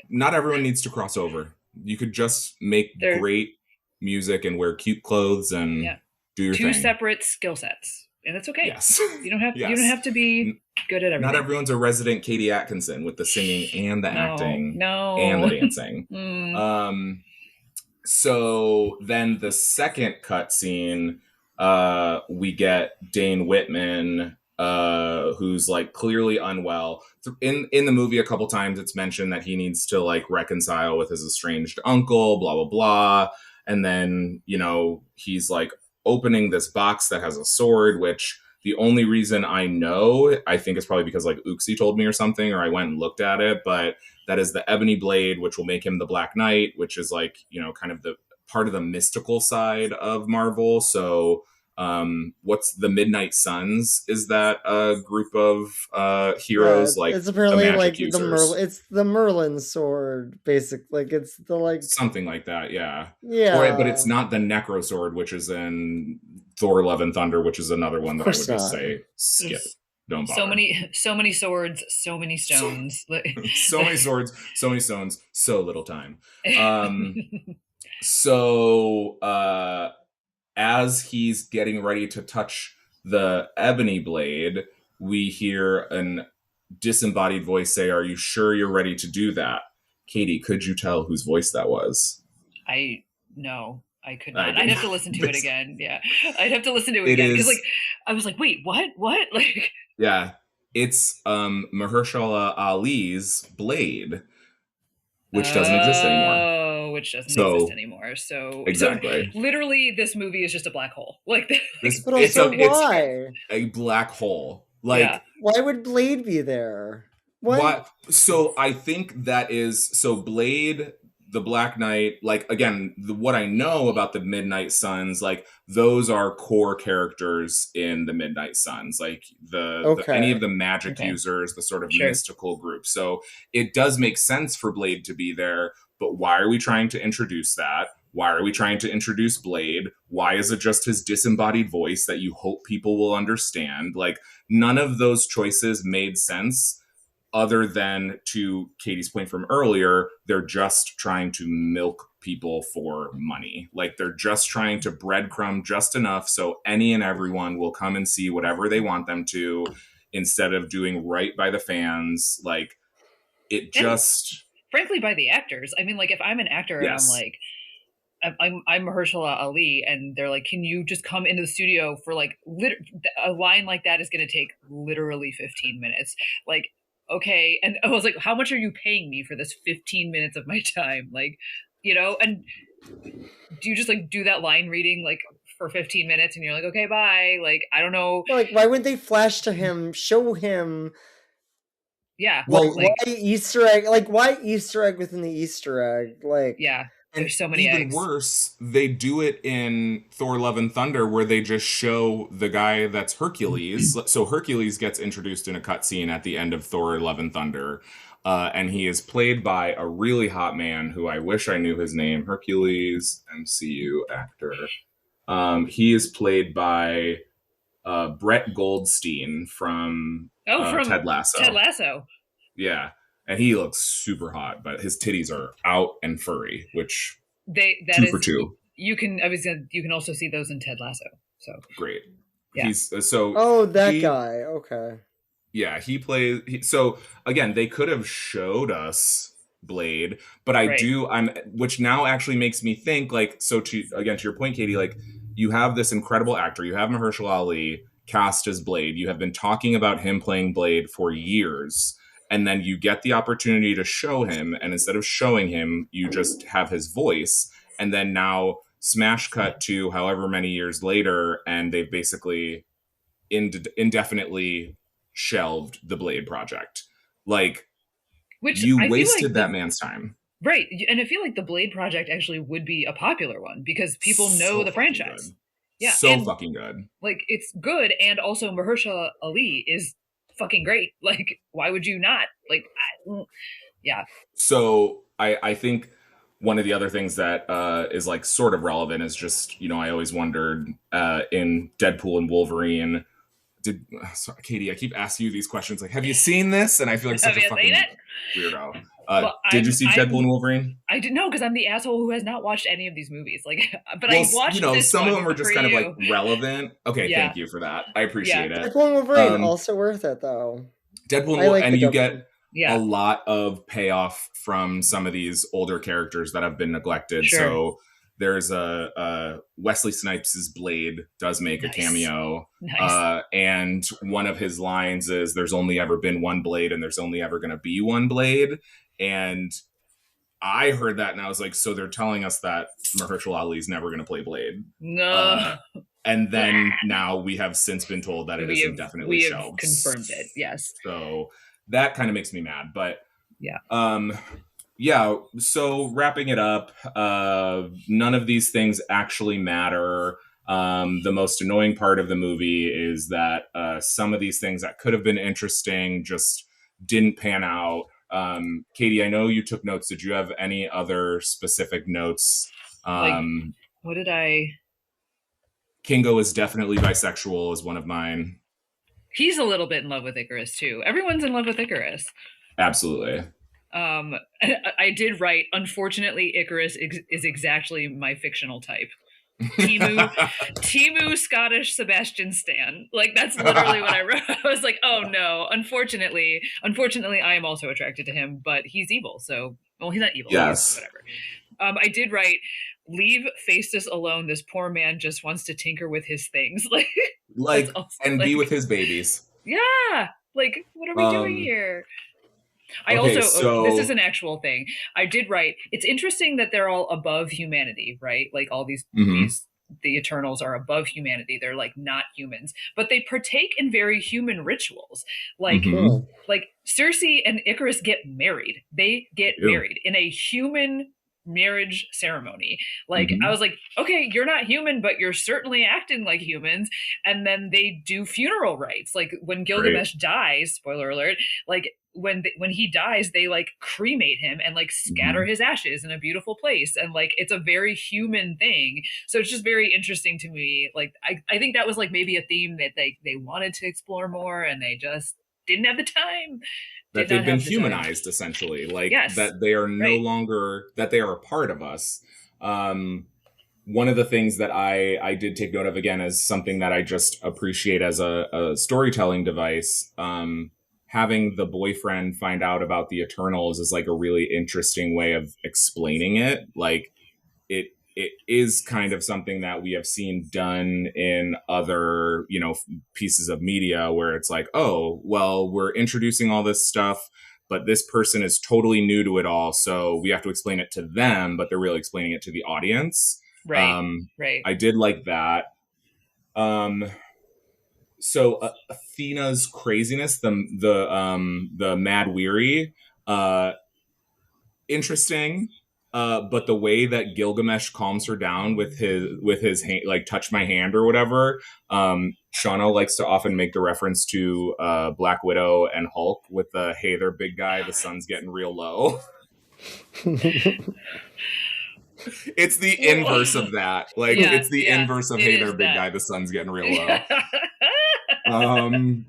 not everyone needs to cross over. You could just make great music and wear cute clothes and do your thing. Two separate skill sets. And that's okay. Yes. You don't have to be good at everything. Not everyone's a resident Katie Atkinson with the singing and the acting and the dancing. So then the second cutscene, we get Dane Whitman, who's like clearly unwell. In the movie, a couple times it's mentioned that he needs to like reconcile with his estranged uncle, blah blah blah, and then he's like opening this box that has a sword, which the only reason I know, I think it's probably because like Uxie told me or something, or I went and looked at it, but that is the ebony blade, which will make him the Black Knight, which is like, kind of the part of the mystical side of Marvel. So what's the Midnight Suns? Is that a group of heroes? Like it's apparently like users. It's the Merlin sword, basic. Like it's the like something like that. Yeah. But it's not the Necro sword, which is in Thor: Love and Thunder, which is another one that I would just say skip. Don't bother. So many swords, so many stones. So many swords, so many stones, so little time. So as he's getting ready to touch the ebony blade, we hear an disembodied voice say, "Are you sure you're ready to do that?" Katie, could you tell whose voice that was? No, I could not. I'd have to listen to it again. Yeah, I'd have to listen to it again because I was like, wait, what? Like, yeah, it's Mahershala Ali's blade. which doesn't exist anymore. Oh, which doesn't So- exist anymore. So Exactly. So literally, this movie is just a black hole. Like, This, But also, it's why? a black hole. Like, Yeah. Why would Blade be there? What? So I think that is so Blade, the Black Knight, like again, what I know about the Midnight Suns, like those are core characters in the Midnight Suns, like any of the magic Okay. users, the sort of Sure. mystical group. So it does make sense for Blade to be there, but why are we trying to introduce that? Why are we trying to introduce Blade? Why is it just his disembodied voice that you hope people will understand? Like none of those choices made sense. Other than, to Katie's point from earlier, they're just trying to milk people for money. Like they're just trying to breadcrumb just enough so any and everyone will come and see whatever they want them to, instead of doing right by the fans. Like it just... Frankly, by the actors. I mean, like if I'm an actor Yes. and I'm like, I'm Mahershala Ali, and they're like, "Can you just come into the studio for like a line like that is going to take literally 15 minutes?" Like, okay, and I was like, "How much are you paying me for this 15 minutes of my time?" Like, you know, and do you just like do that line reading like for 15 minutes, and you're like, "Okay, bye." Like, I don't know. Like, why wouldn't they flash to him, show him? Yeah, Well, Like, why Easter egg? Like, why Easter egg within the Easter egg? Like, yeah. And There's so many even eggs. worse, they do it in Thor: Love and Thunder, where they just show the guy that's Hercules. So Hercules gets introduced in a cutscene at the end of Thor: Love and Thunder, and he is played by a really hot man who I wish I knew his name. Hercules, MCU actor. He is played by Brett Goldstein from From Ted Lasso. Ted Lasso. Yeah. And he looks super hot, but his titties are out and furry, which That 2 is for 2. You can you can also see those in Ted Lasso. So Great. Yeah. He's so. oh, that he- guy. Okay. Yeah, he plays. So again, they could have showed us Blade, but which now actually makes me think like, so to your point, Katie, like you have this incredible actor, you have Mahershala Ali cast as Blade, you have been talking about him playing Blade for years. And then you get the opportunity to show him, and instead of showing him, you just have his voice. And then now smash cut to however many years later, and they've basically indefinitely shelved the Blade project. Like, which you I feel wasted like that man's time. Right. And I feel like the Blade project actually would be a popular one because people know So the fucking franchise. good. Yeah. So and, fucking good. like it's good, and also Mahershala Ali is fucking great. Like, why would you not? Like, yeah. So I think one of the other things that is like sort of relevant is just, I always wondered in Deadpool and Wolverine, sorry, Katie, I keep asking you these questions. Like, have you seen this? And I feel like such Have a you fucking seen it? weirdo. Well, did you see Deadpool and Wolverine? I didn't know because I'm the asshole who has not watched any of these movies. Like, but I watched this some of one them are just for kind of you. like relevant. Okay, Yeah. thank you for that. I appreciate it. Deadpool and Wolverine Um, also worth it though. Deadpool I like and the you Deadpool. get Yeah. a lot of payoff from some of these older characters that have been neglected. Sure. So there's a Wesley Snipes' Blade does make Nice. a cameo. Nice. And one of his lines is, there's only ever been one Blade and there's only ever going to be one Blade. And I heard that and I was like, so they're telling us that Mahershala Ali's never going to play Blade. No. And then now we have since been told that it is indefinitely we have shelved. confirmed it. Yes. So that kind of makes me mad. But yeah. Yeah, so wrapping it up, none of these things actually matter. The most annoying part of the movie is that some of these things that could have been interesting just didn't pan out. Katie, I know you took notes. Did you have any other specific notes? What did I... Kingo is definitely bisexual is one of mine. He's a little bit in love with Icarus too. Everyone's in love with Icarus. Absolutely. I did write, unfortunately, Icarus is exactly my fictional type. Timu Scottish Sebastian Stan. Like, that's literally what I wrote. I was like, oh no, unfortunately, I am also attracted to him, but he's evil. So, well, he's not evil. Yes. Whatever. I did write, leave Faistus alone. This poor man just wants to tinker with his things. Be with his babies. Yeah. Like, what are we doing here? I Okay, also, this is so an actual thing. I did write, it's interesting that they're all above humanity, right? Like all mhm, the Eternals are above humanity. They're like not humans, but they partake in very human rituals. Like, mhm, like Cersei and Icarus get married. They get ew, married in a human marriage ceremony. Like I mhm, was like, okay, you're not human, but you're certainly acting like humans. And then they do funeral rites. Like when right. Gilgamesh dies, spoiler alert, like when he dies, they like cremate him and like scatter Mhm. his ashes in a beautiful place, and like it's a very human thing. So it's just very interesting to me. Like I think that was like maybe a theme that they wanted to explore more, and they just didn't have the time. That Did they've not been have the time. humanized essentially, like Yes, that they are no right. longer that they are a part of us. Um, One of the things that I did take note of again as something that I just appreciate as a storytelling device. Having the boyfriend find out about the Eternals is like a really interesting way of explaining it. Like it is kind of something that we have seen done in other, pieces of media where it's like, oh, well, we're introducing all this stuff, but this person is totally new to it all, so we have to explain it to them, but they're really explaining it to the audience. Right. um Right. I did like that. um Athena's craziness, the mad weary, uh interesting. But the way that Gilgamesh calms her down with his hand, like touch my hand or whatever. Shauna likes to often make the reference to Black Widow and Hulk with the hey there big guy, the sun's getting real low. It's the inverse of that. Like Yeah, it's the yeah, inverse of it hey there is big that. guy, the sun's getting real low. Yeah. Um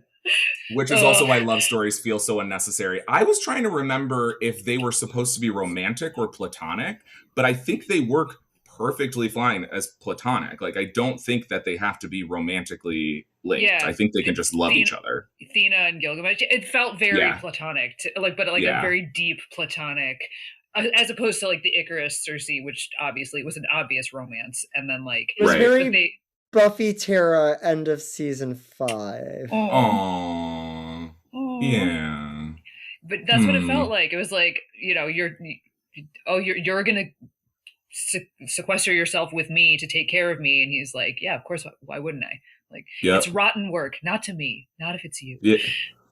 which is Oh, also why love stories feel so unnecessary. I was trying to remember if they were supposed to be romantic or platonic, but I think they work perfectly fine as platonic. Like, I don't think that they have to be romantically linked. yeah. I think they can just love each other. Athena and Gilgamesh. It felt very Yeah. platonic, like, but like a Yeah. very deep platonic, as opposed to like the Icarus Cersei, which obviously was an obvious romance, and then like, It was Right. but very they, Buffy Terra end of season 5. oh, Aww. oh, Yeah. but that's what it Hmm. felt like. It was like, you're gonna sequester yourself with me to take care of me, and he's like, yeah, of course, why wouldn't I? Like, it's Yep. rotten work, not to me, not if it's you. Yeah.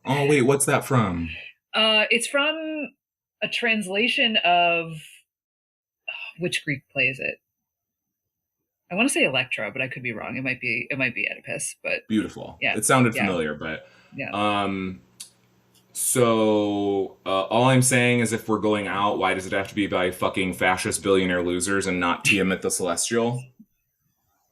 Oh, wait, what's that from? It's from a translation of which Greek play is it? I want to say Electra, but I could be wrong. It might be Oedipus, but Beautiful. yeah, It sounded yeah, familiar, but yeah. all I'm saying is if we're going out, why does it have to be by fucking fascist billionaire losers and not Tiamat the Celestial?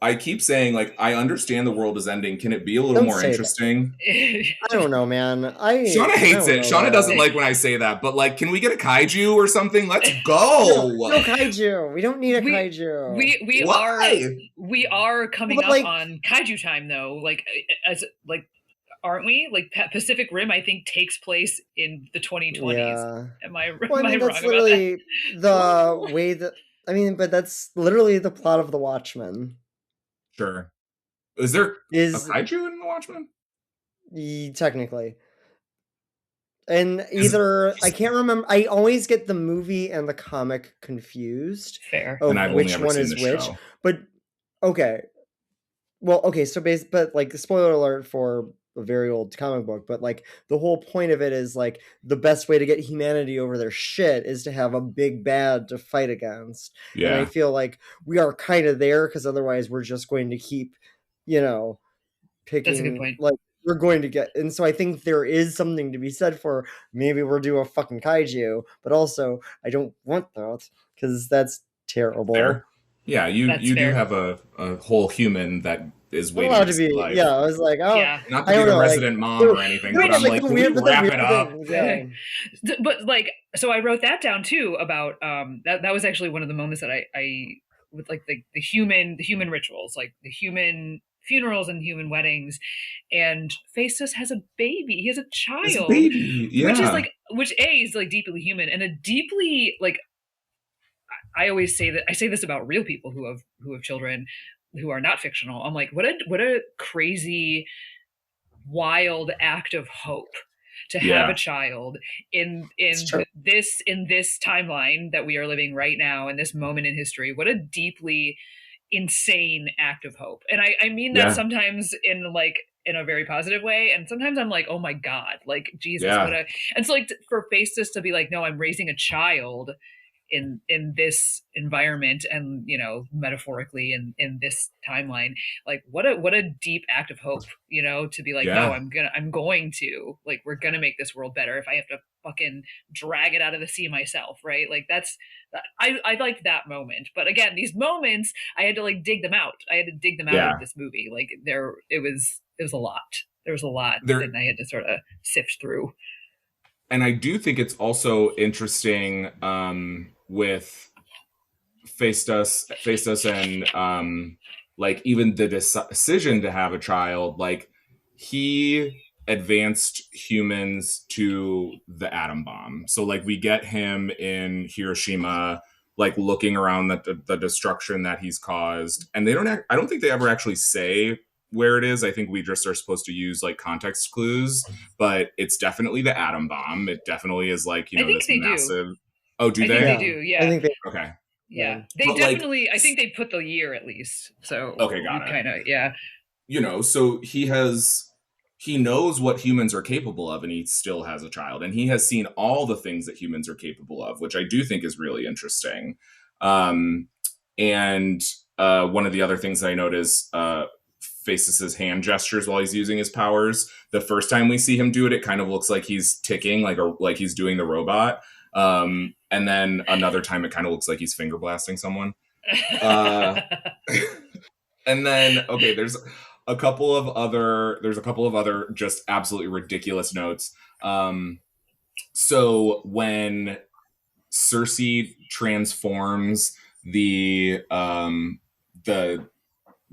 I keep saying, like, I understand the world is ending. Can it be a little Don't more say that. interesting? I don't know, man. Shauna hates it. Shauna doesn't like when I say that, but like, can we get a kaiju or something? Let's go. No kaiju. We don't need a We- kaiju. we are coming But, up like- on kaiju time though. Like as like, aren't we? Like Pacific Rim, I think, takes place in the 2020s. Yeah. Am I Well, I mean, wrong that's about that? literally the way that. I mean, but that's literally the plot of The Watchmen. Sure. Is there a Is kaiju in The Watchmen? technically. And either I can't remember. I always get the movie and the comic confused Fair. of And I've only which ever one seen is the which. show. But okay, well, okay. So but like, spoiler alert for a very old comic book. But like, the whole point of it is like the best way to get humanity over their shit is to have a big bad to fight against. And I Yeah. feel like we are kind of there, because otherwise we're just going to keep, picking. That's a good point. Like, we're going to get, and so I think there is something to be said for maybe we'll do a fucking kaiju, but also I don't want that because that's terrible. Fair. Yeah, you That's do fair. have a whole human that is I'm waiting allowed to to be. survive. Yeah, I was like, oh, Yeah. Not to I be don't the know, like, resident mom or anything, but I'm like, can we wrap it up? Yeah. But like, so I wrote that down too about that was actually one of the moments that I with like the human rituals, like the human funerals and human weddings, and Phaestus has a baby. He has a child, It's a baby. Yeah. which is like, which is like deeply human and a deeply like. I always say that I say this about real people who have children who are not fictional. I'm like, what a crazy, wild act of hope. to have a child in this timeline that we are living right now, in this moment in history. What a deeply insane act of hope. And I mean that sometimes in a very positive way, and sometimes I'm like, oh my god, like Jesus, what a. And so like for Faces to be like, no, I'm raising a child in this environment, and you know, metaphorically in this timeline, like what a deep act of hope, you know, to be like, no, I'm going to, like, we're gonna make this world better if I have to fucking drag it out of the sea myself, right? Like I like that moment. But again, these moments I had to like dig them out. I had to dig them out of this movie. Like it was a lot. There was a lot that I had to sort of sift through. And I do think it's also interesting with Faced Us and like even the decision to have a child, like he advanced humans to the atom bomb. So like we get him in Hiroshima, like looking around the destruction that he's caused. And I don't think they ever actually say where it is. I think we just are supposed to use like context clues, but it's definitely the atom bomb. It definitely is like, you know, this massive. Oh, do they? I think they do. Yeah. I think they. Okay. Yeah. They but definitely. Like, I think they put the year at least. So okay, got it. Kind of. Yeah. You know, so he knows what humans are capable of, and he still has a child, and he has seen all the things that humans are capable of, which I do think is really interesting. And one of the other things that I notice, Faces his hand gestures while he's using his powers. The first time we see him do it, it kind of looks like he's ticking, like he's doing the robot. And then another time it kind of looks like he's finger blasting someone. And then, okay, there's a couple of other just absolutely ridiculous notes. So when Cersei transforms the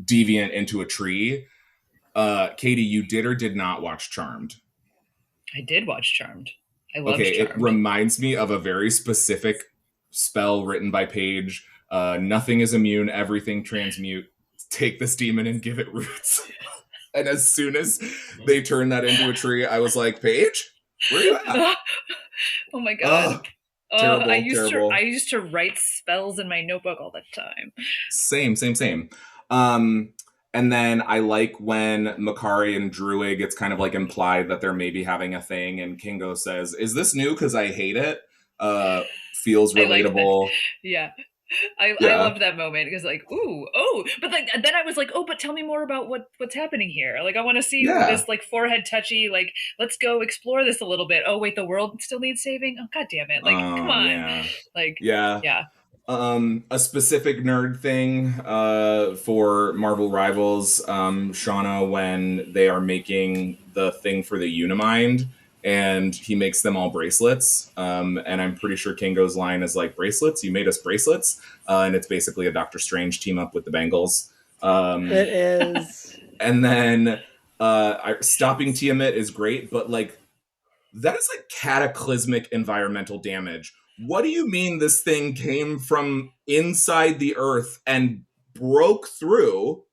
deviant into a tree, Katie, you did or did not watch Charmed? I did watch Charmed. I love Charmed. It reminds me of a very specific spell written by Paige. Nothing is immune, everything transmute. Take this demon and give it roots. And as soon as they turned that into a tree, I was like, Paige, where are you at? Oh my god. Terrible, I used to write spells in my notebook all the time. Same. And then I like when Makari and Druig, it's kind of like implied that they're maybe having a thing, and Kingo says, "Is this new? Because I hate it." Feels relatable. Yeah. I loved that moment because like, but like then I was like, but tell me more about what's happening here. Like I want to see this like forehead touchy, like let's go explore this a little bit. Oh wait, the world still needs saving. Oh god damn it. Like come on. Yeah. Like yeah. A specific nerd thing for Marvel Rivals, Shauna, when they are making the thing for the Unimind, and he makes them all bracelets. And I'm pretty sure Kingo's line is like, bracelets? You made us bracelets? And it's basically a Doctor Strange team up with the Bengals. It is. And then stopping Tiamat is great, but like, that is like cataclysmic environmental damage. What do you mean this thing came from inside the earth and broke through?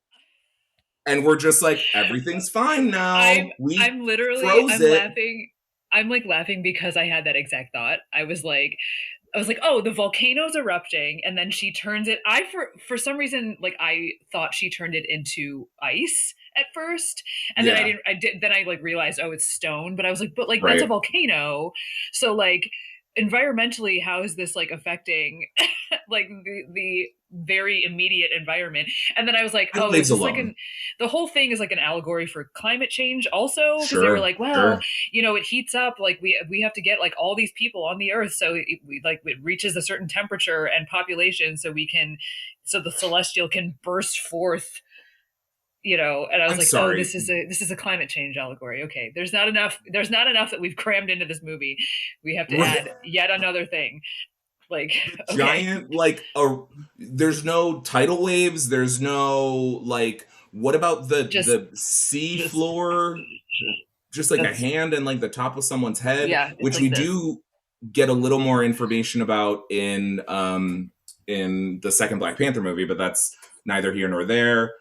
And we're just like, everything's fine now. I'm laughing. I'm like laughing because I had that exact thought. I was like, oh, the volcano's erupting, and then she turns it. For some reason, like I thought she turned it into ice at first, and then I like realized, oh, it's stone. But I was like, but like that's a volcano, so like environmentally, how is this like affecting like the very immediate environment? And then I was like, oh, this is like the whole thing is like an allegory for climate change also, because they were like, well, you know, it heats up, like we have to get like all these people on the earth, so it reaches a certain temperature and population, so the celestial can burst forth, you know. And I was oh, this is a climate change allegory. Okay, there's not enough that we've crammed into this movie. We have to add yet another thing. Like giant, like there's no tidal waves. There's no like. What about the sea floor? Just like a hand and like the top of someone's head, which like we do get a little more information about in the second Black Panther movie, but that's neither here nor there.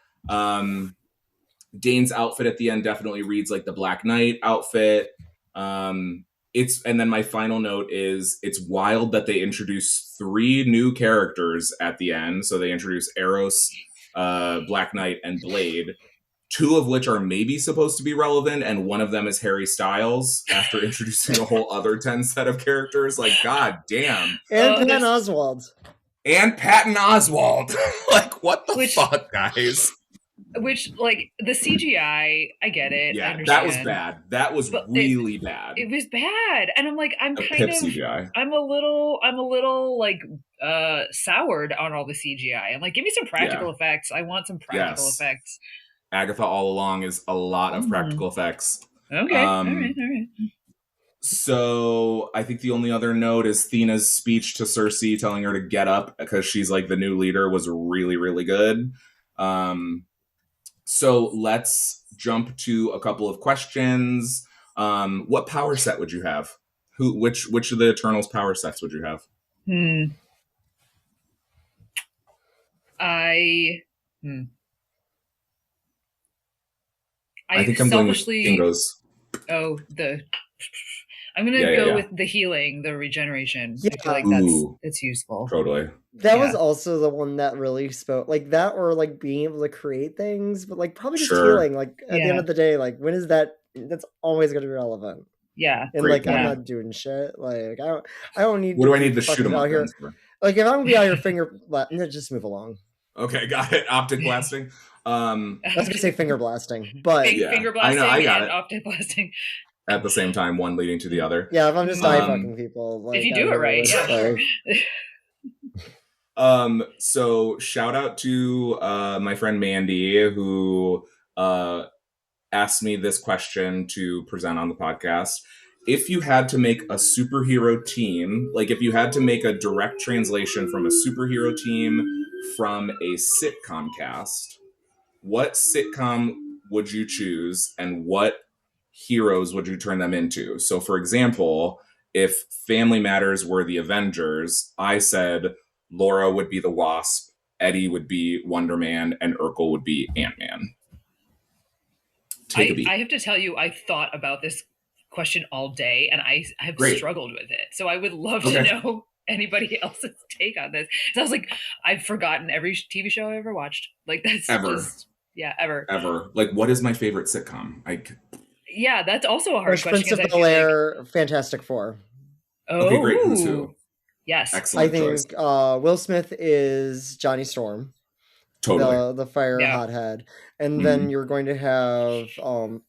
Dane's outfit at the end definitely reads like the Black Knight outfit. And then my final note is it's wild that they introduced 3 new characters at the end. So they introduced Eros, Black Knight, and Blade, 2 of which are maybe supposed to be relevant, and one of them is Harry Styles after introducing a whole other 10 set of characters. Like, god damn. And Patton Oswalt. And Patton Oswalt. Like, what the fuck, guys? Which, like, the CGI, I get it. Yeah, I understand. that was bad. That was really bad. It was bad. And I'm like, I'm a little like soured on all the CGI. I'm like, give me some practical effects. I want some practical effects. Agatha all along is a lot of practical effects. Okay. All right. So I think the only other note is Thena's speech to Cersei telling her to get up because she's like the new leader was really, really good. So let's jump to a couple of questions. What power set would you have? Which of the Eternals power sets would you have? I think I'm going with Ingo's. Oh, I'm gonna go with the healing, the regeneration. Yeah. I feel like that's useful. Totally. That was also the one that really spoke, like that, or like being able to create things, but like probably just healing. Like at the end of the day, like when is that? That's always going to be relevant. Yeah. And like I'm not doing shit. Like I don't need. What do I need to shoot him out here? Like if I'm gonna be out here finger, just move along. Okay, got it. Optic blasting. I was gonna say finger blasting, but finger blasting I got and it. Optic blasting. At the same time, one leading to the other. Yeah, if I'm just eye fucking people. Like, if you do it right, So shout out to my friend Mandy who asked me this question to present on the podcast. If you had to make a superhero team, like if you had to make a direct translation from a superhero team from a sitcom cast, what sitcom would you choose and what heroes would you turn them into? So for example, if Family Matters were the Avengers, I said Laura would be the Wasp, Eddie would be Wonder Man, and Urkel would be Ant-Man. I have to tell you, I thought about this question all day and I have struggled with it. So I would love to know anybody else's take on this. So I was like, I've forgotten every TV show I ever watched. Like that's ever. Ever. Like, what is my favorite sitcom? Yeah, that's also a hard question. Prince of Bel-Air, Fantastic Four. Oh, okay, great. Who's who? Yes, excellent. I think Will Smith is Johnny Storm. Totally, the fire hothead, and then you're going to have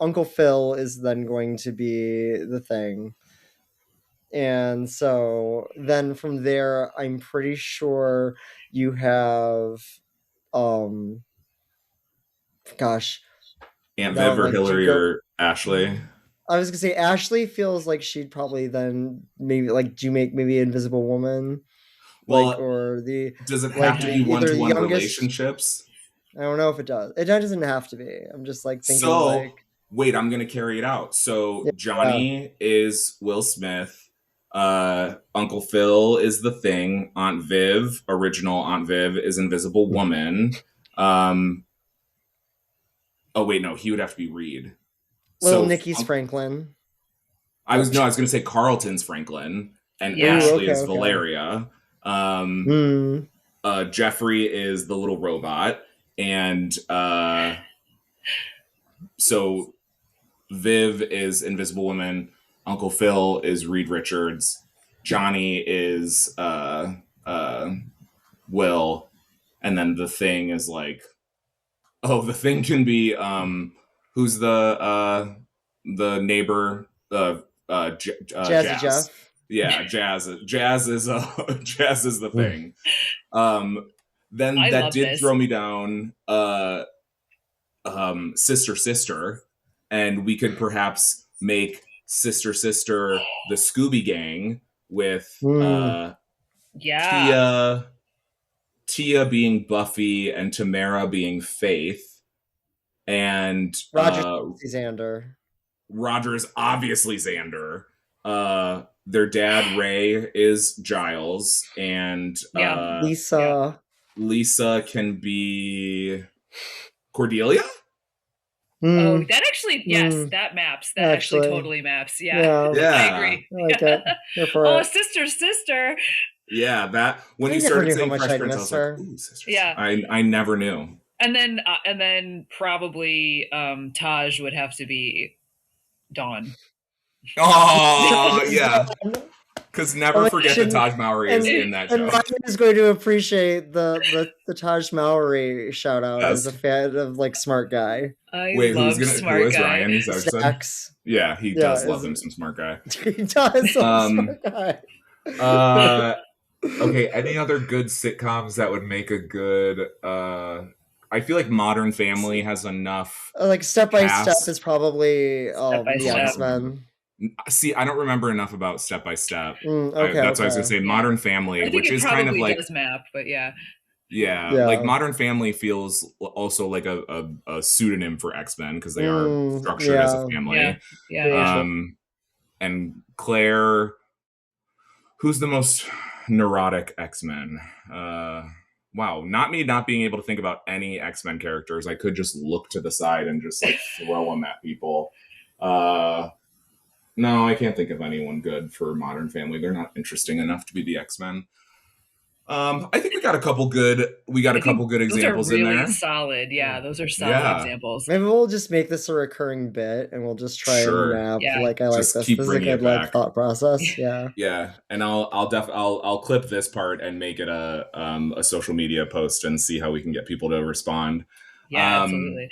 Uncle Phil is then going to be the Thing, and so then from there, I'm pretty sure you have, Aunt Viv or Hillary or Ashley. I was gonna say Ashley feels like she'd probably then maybe like do you make maybe Invisible Woman, well, does it have to be one-to-one relationships? I don't know if it does. It doesn't have to be. I'm just like thinking wait, I'm gonna carry it out. So Johnny is Will Smith, Uncle Phil is the Thing, Aunt Viv, original Aunt Viv is Invisible Woman. Oh wait, no, he would have to be Reed. Well, Nikki's Franklin. I was going to say Carlton's Franklin and Ashley is Valeria. Jeffrey is the little robot, and so Viv is Invisible Woman. Uncle Phil is Reed Richards. Johnny is Will, and then the Thing is like, the Thing can be who's the neighbor? Jazzy Jeff. Yeah, Jazz is Jazz is the Thing. Then that did throw me down. Sister, and we could perhaps make Sister the Scooby Gang with Tia being Buffy and Tamara being Faith, and Roger is obviously Xander. Their dad Ray is Giles, and Lisa can be Cordelia. Oh, Mm, that actually, yes, mm, that maps. That actually actually, totally maps. Yeah, yeah, I Yeah. agree. I like it. Here for Oh, it. sister. Yeah, that when I you never started knew how saying much Fresh I'd Prince, I miss was like, her. ooh, sisters. Yeah. I never knew. And then probably Taj would have to be Dawn. Oh, yeah. Because never forget that Shouldn't- Taj Mowry is in that and show. Ryan is going to appreciate the Taj Mowry shout out as a Yes. fan of like smart guy. I Wait, love who smart is guy. Ryan? Is that what you said? Stacks. Yeah, he Yeah, does love is him it- some smart guy. He does love smart guy. Okay, any other good sitcoms that would make a good I feel like Modern Family has enough. Like Step by Step Cast. is probably Step by the Step. X-Men. See, I don't remember enough about Step by Step. Okay, That's what I was gonna say. Yeah. Modern I Family, think which it is kind of probably like does map, but yeah. yeah, like Modern Family feels also like a pseudonym for X-Men because they are structured as a family. Yeah. And Claire, who's the most neurotic X-Men? Wow, not me not being able to think about any X-Men characters. I could just look to the side and just like throw them at people. No, I can't think of anyone good for Modern Family. They're not interesting enough to be the X-Men. I think we got a couple good examples those are really in there. solid. Yeah, those are solid examples. Maybe we'll just make this a recurring bit, and we'll just try Sure. and map. Yeah. Like I like Just this. keep This is a bringing it good like back. thought process. Yeah. Yeah, and I'll clip this part and make it a social media post and see how we can get people to respond. Yeah, absolutely.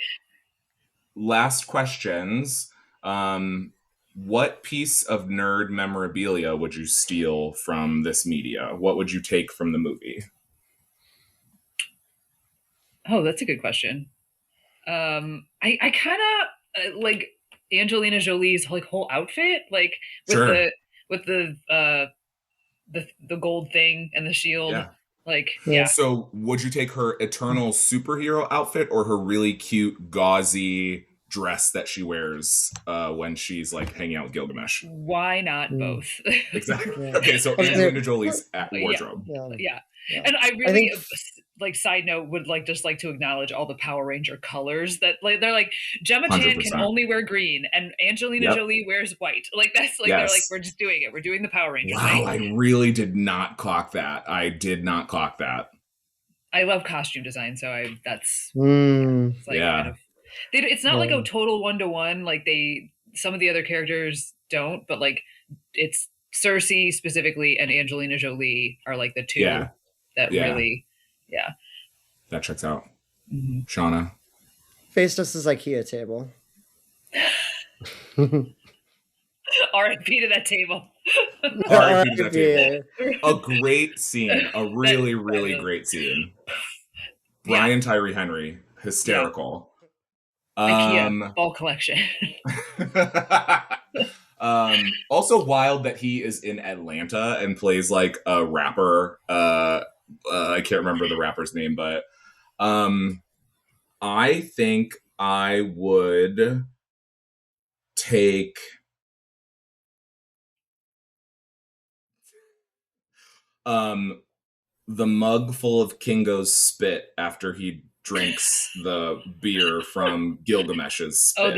Last questions. What piece of nerd memorabilia would you steal from this media? What would you take from the movie? Oh, that's a good question. I kind of like Angelina Jolie's like whole outfit, like with Sure. the gold thing and the shield. Yeah. Like, Yeah. yeah. So would you take her eternal superhero outfit or her really cute gauzy dress that she wears when she's like hanging out with Gilgamesh? Why not both? Exactly. Yeah. Okay, so Angelina Jolie's wardrobe. Yeah. Yeah. And I I really think- like side note would like just like to acknowledge all the Power Ranger colors that like they're like Gemma Chan 100%. can only wear green and Angelina Yep. Jolie wears white. Like that's like Yes. they're like we're just doing it. We're doing the Power Ranger Wow, thing. I really did not clock that. I did not clock that. I love costume design, so that's Mm. it's like Yeah. kind of it's not like Yeah. a total 1-to-1 like some of the other characters don't, but like it's Cersei specifically and Angelina Jolie are like the two Yeah. that Yeah. really That checks out. Mhm. Shauna. Faceless's IKEA table. RIP to that table. R.I.P. to that RIP. table. A great scene. A really, really great scene. Brian Tyree Henry. Hysterical. IKEA ball collection. Also wild that he is in Atlanta and plays like a rapper. I can't remember the rapper's name, but I think I would take the mug full of Kingo's spit after he drinks the beer from Gilgamesh's spit. Oh,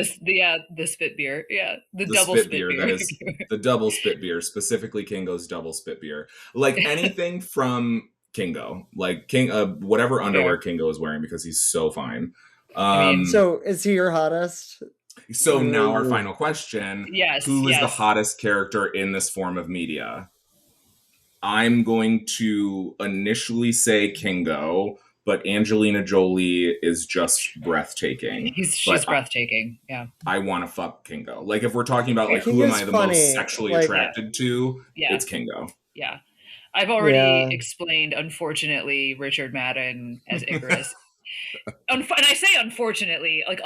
the spit beer. Yeah, the The double spit spit beer, beer. that is the double spit beer, specifically Kingo's double spit beer. Like anything from Kingo, like whatever underwear Kingo is wearing because he's so fine. I mean, So is he your hottest? So now our final question. Yes, Who is the yes. hottest character in this form of media? I'm going to initially say Kingo, but Angelina Jolie is just breathtaking. She's breathtaking. Yeah. I want to fuck Kingo. Like if we're talking about like who am Kingo's I the funny, most sexually like- attracted to, Yeah. it's Kingo. Yeah. I've already Yeah. explained, unfortunately, Richard Madden as Icarus. And I say unfortunately, like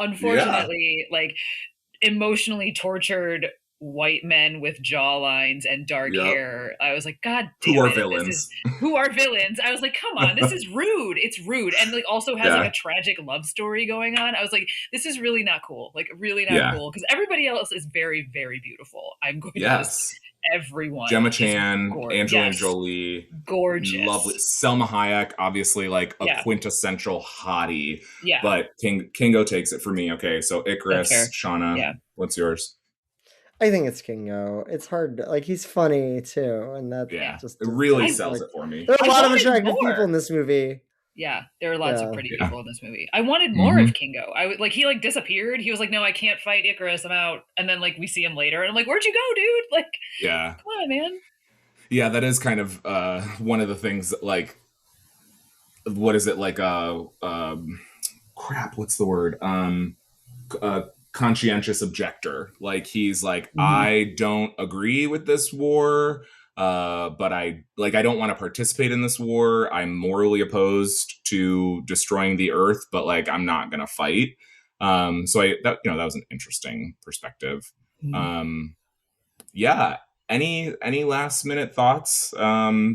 emotionally tortured white men with jawlines and dark Yep. hair. I was like, God damn Who are it, villains? who are villains? I was like, come on, this is rude. It's rude. And like also has Yeah. like a tragic love story going on. I was like, this is really not cool. Like really not Yeah. cool. Because everybody else is very, very beautiful. I'm going to Yes. everyone. Gemma is Chan, Angelina yes, Jolie, gorgeous. lovely. Selma Hayek, obviously like a Yeah. quintessential hottie. Yeah, But Kingo takes it for me. Okay, so that's Icarus, fair. Shauna, Yeah. what's yours? I think it's Kingo. It's hard. Like he's funny too, and that Yeah, just it really I- sells like, it for me. there are a I lot of wanted attractive more. people in this movie. Yeah, there are lots of Yeah. pretty Yeah. people in this movie. I wanted more Mhm. of Kingo. I would like he like disappeared. He was like, "No, I can't fight Icarus. I'm out." And then like we see him later, and I'm like, "Where'd you go, dude? Like, Yeah. come on, man." Yeah, that is kind of one of the things that, like, what is it, like crap, what's the word? Conscientious objector. Like he's like, I don't agree with this war, but I don't want to participate in this war. I'm morally opposed to destroying the earth, but like I'm not gonna fight. So that was an interesting perspective. Yeah. Any last minute thoughts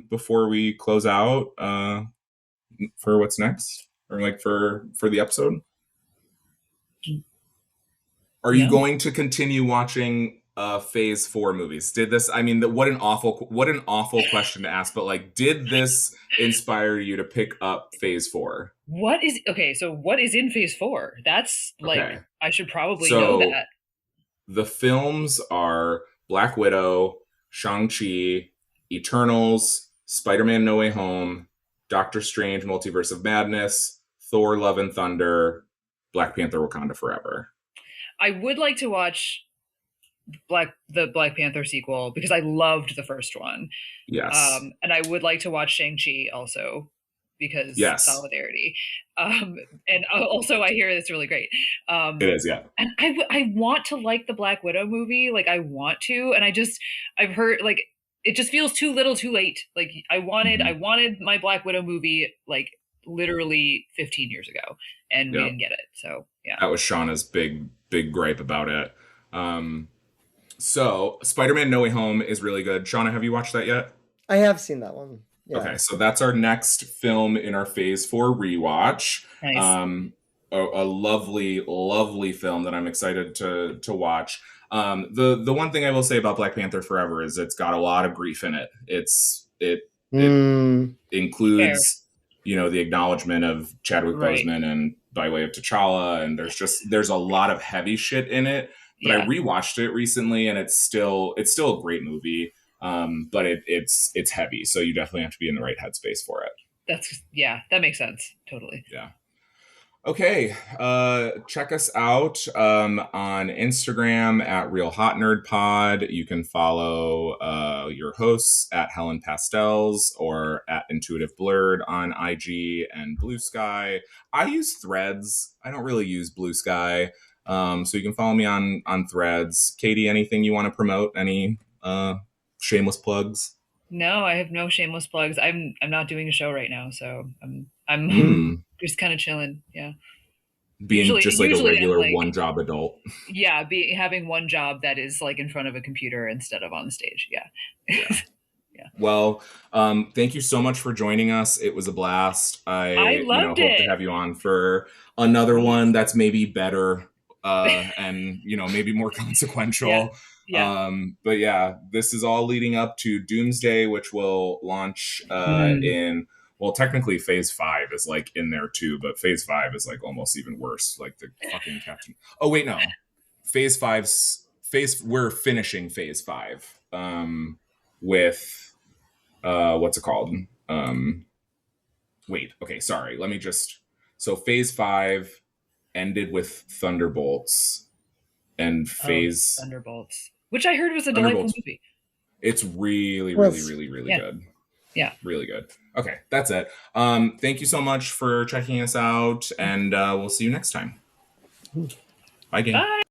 before we close out for what's next, or like for the episode? Are you going to continue watching Phase 4 movies? Did this? I mean, what an awful question to ask. But like, did this inspire you to pick up Phase 4? What is So what is in Phase 4? That's like Okay. I should probably So, know that. The films are Black Widow, Shang-Chi, Eternals, Spider-Man No Way Home, Doctor Strange Multiverse of Madness, Thor Love and Thunder, Black Panther Wakanda Forever. I would like to watch the Black Panther sequel because I loved the first one. Yes. And I would like to watch Shang-Chi also because solidarity. And also I hear it's really great. It is, yeah. And I want to like the Black Widow movie. Like I want to, and I've heard like it just feels too little too late. Like I wanted my Black Widow movie like literally 15 years ago, and we didn't get it. So yeah. That was Shauna's big gripe about it. So Spider-Man No Way Home is really good. Shauna, have you watched that yet? I have seen that one. Yeah. Okay, so that's our next film in our Phase 4 rewatch. Nice. A lovely film that I'm excited to watch. The one thing I will say about Black Panther Forever is it's got a lot of grief in it. It includes, the acknowledgement of Chadwick Boseman and by way of T'Challa, and there's a lot of heavy shit in it. But I rewatched it recently, and it's still a great movie. But it's heavy, so you definitely have to be in the right headspace for it. That makes sense. Totally. Yeah. Okay. Check us out on Instagram at Real Hot Nerd Pod. You can follow your hosts at Helen Pastels or at Intuitive Blurred on IG and Blue Sky. I use Threads. I don't really use Blue Sky. So you can follow me on Threads. Katie, anything you want to promote? Any shameless plugs? No, I have no shameless plugs. I'm not doing a show right now, so I'm just kind of chilling. Yeah, being usually a regular like, one-job adult. Yeah, having one job that is like in front of a computer instead of on stage. Yeah. Yeah. Well, thank you so much for joining us. It was a blast. I loved it. Hope to have you on for another one that's maybe better and maybe more consequential. Yeah. But yeah, this is all leading up to Doomsday, which will launch in, well, technically Phase 5 is like in there too, but Phase 5 is like almost even worse. Like the fucking Captain. Oh wait, no. We're finishing Phase 5 with what's it called? Wait, okay, sorry. So Phase 5 ended with Thunderbolts, and Thunderbolts, which I heard was a delightful movie. It's really good. Yeah. Really good. Okay, that's it. Thank you so much for checking us out, and we'll see you next time. Bye, gang. Bye.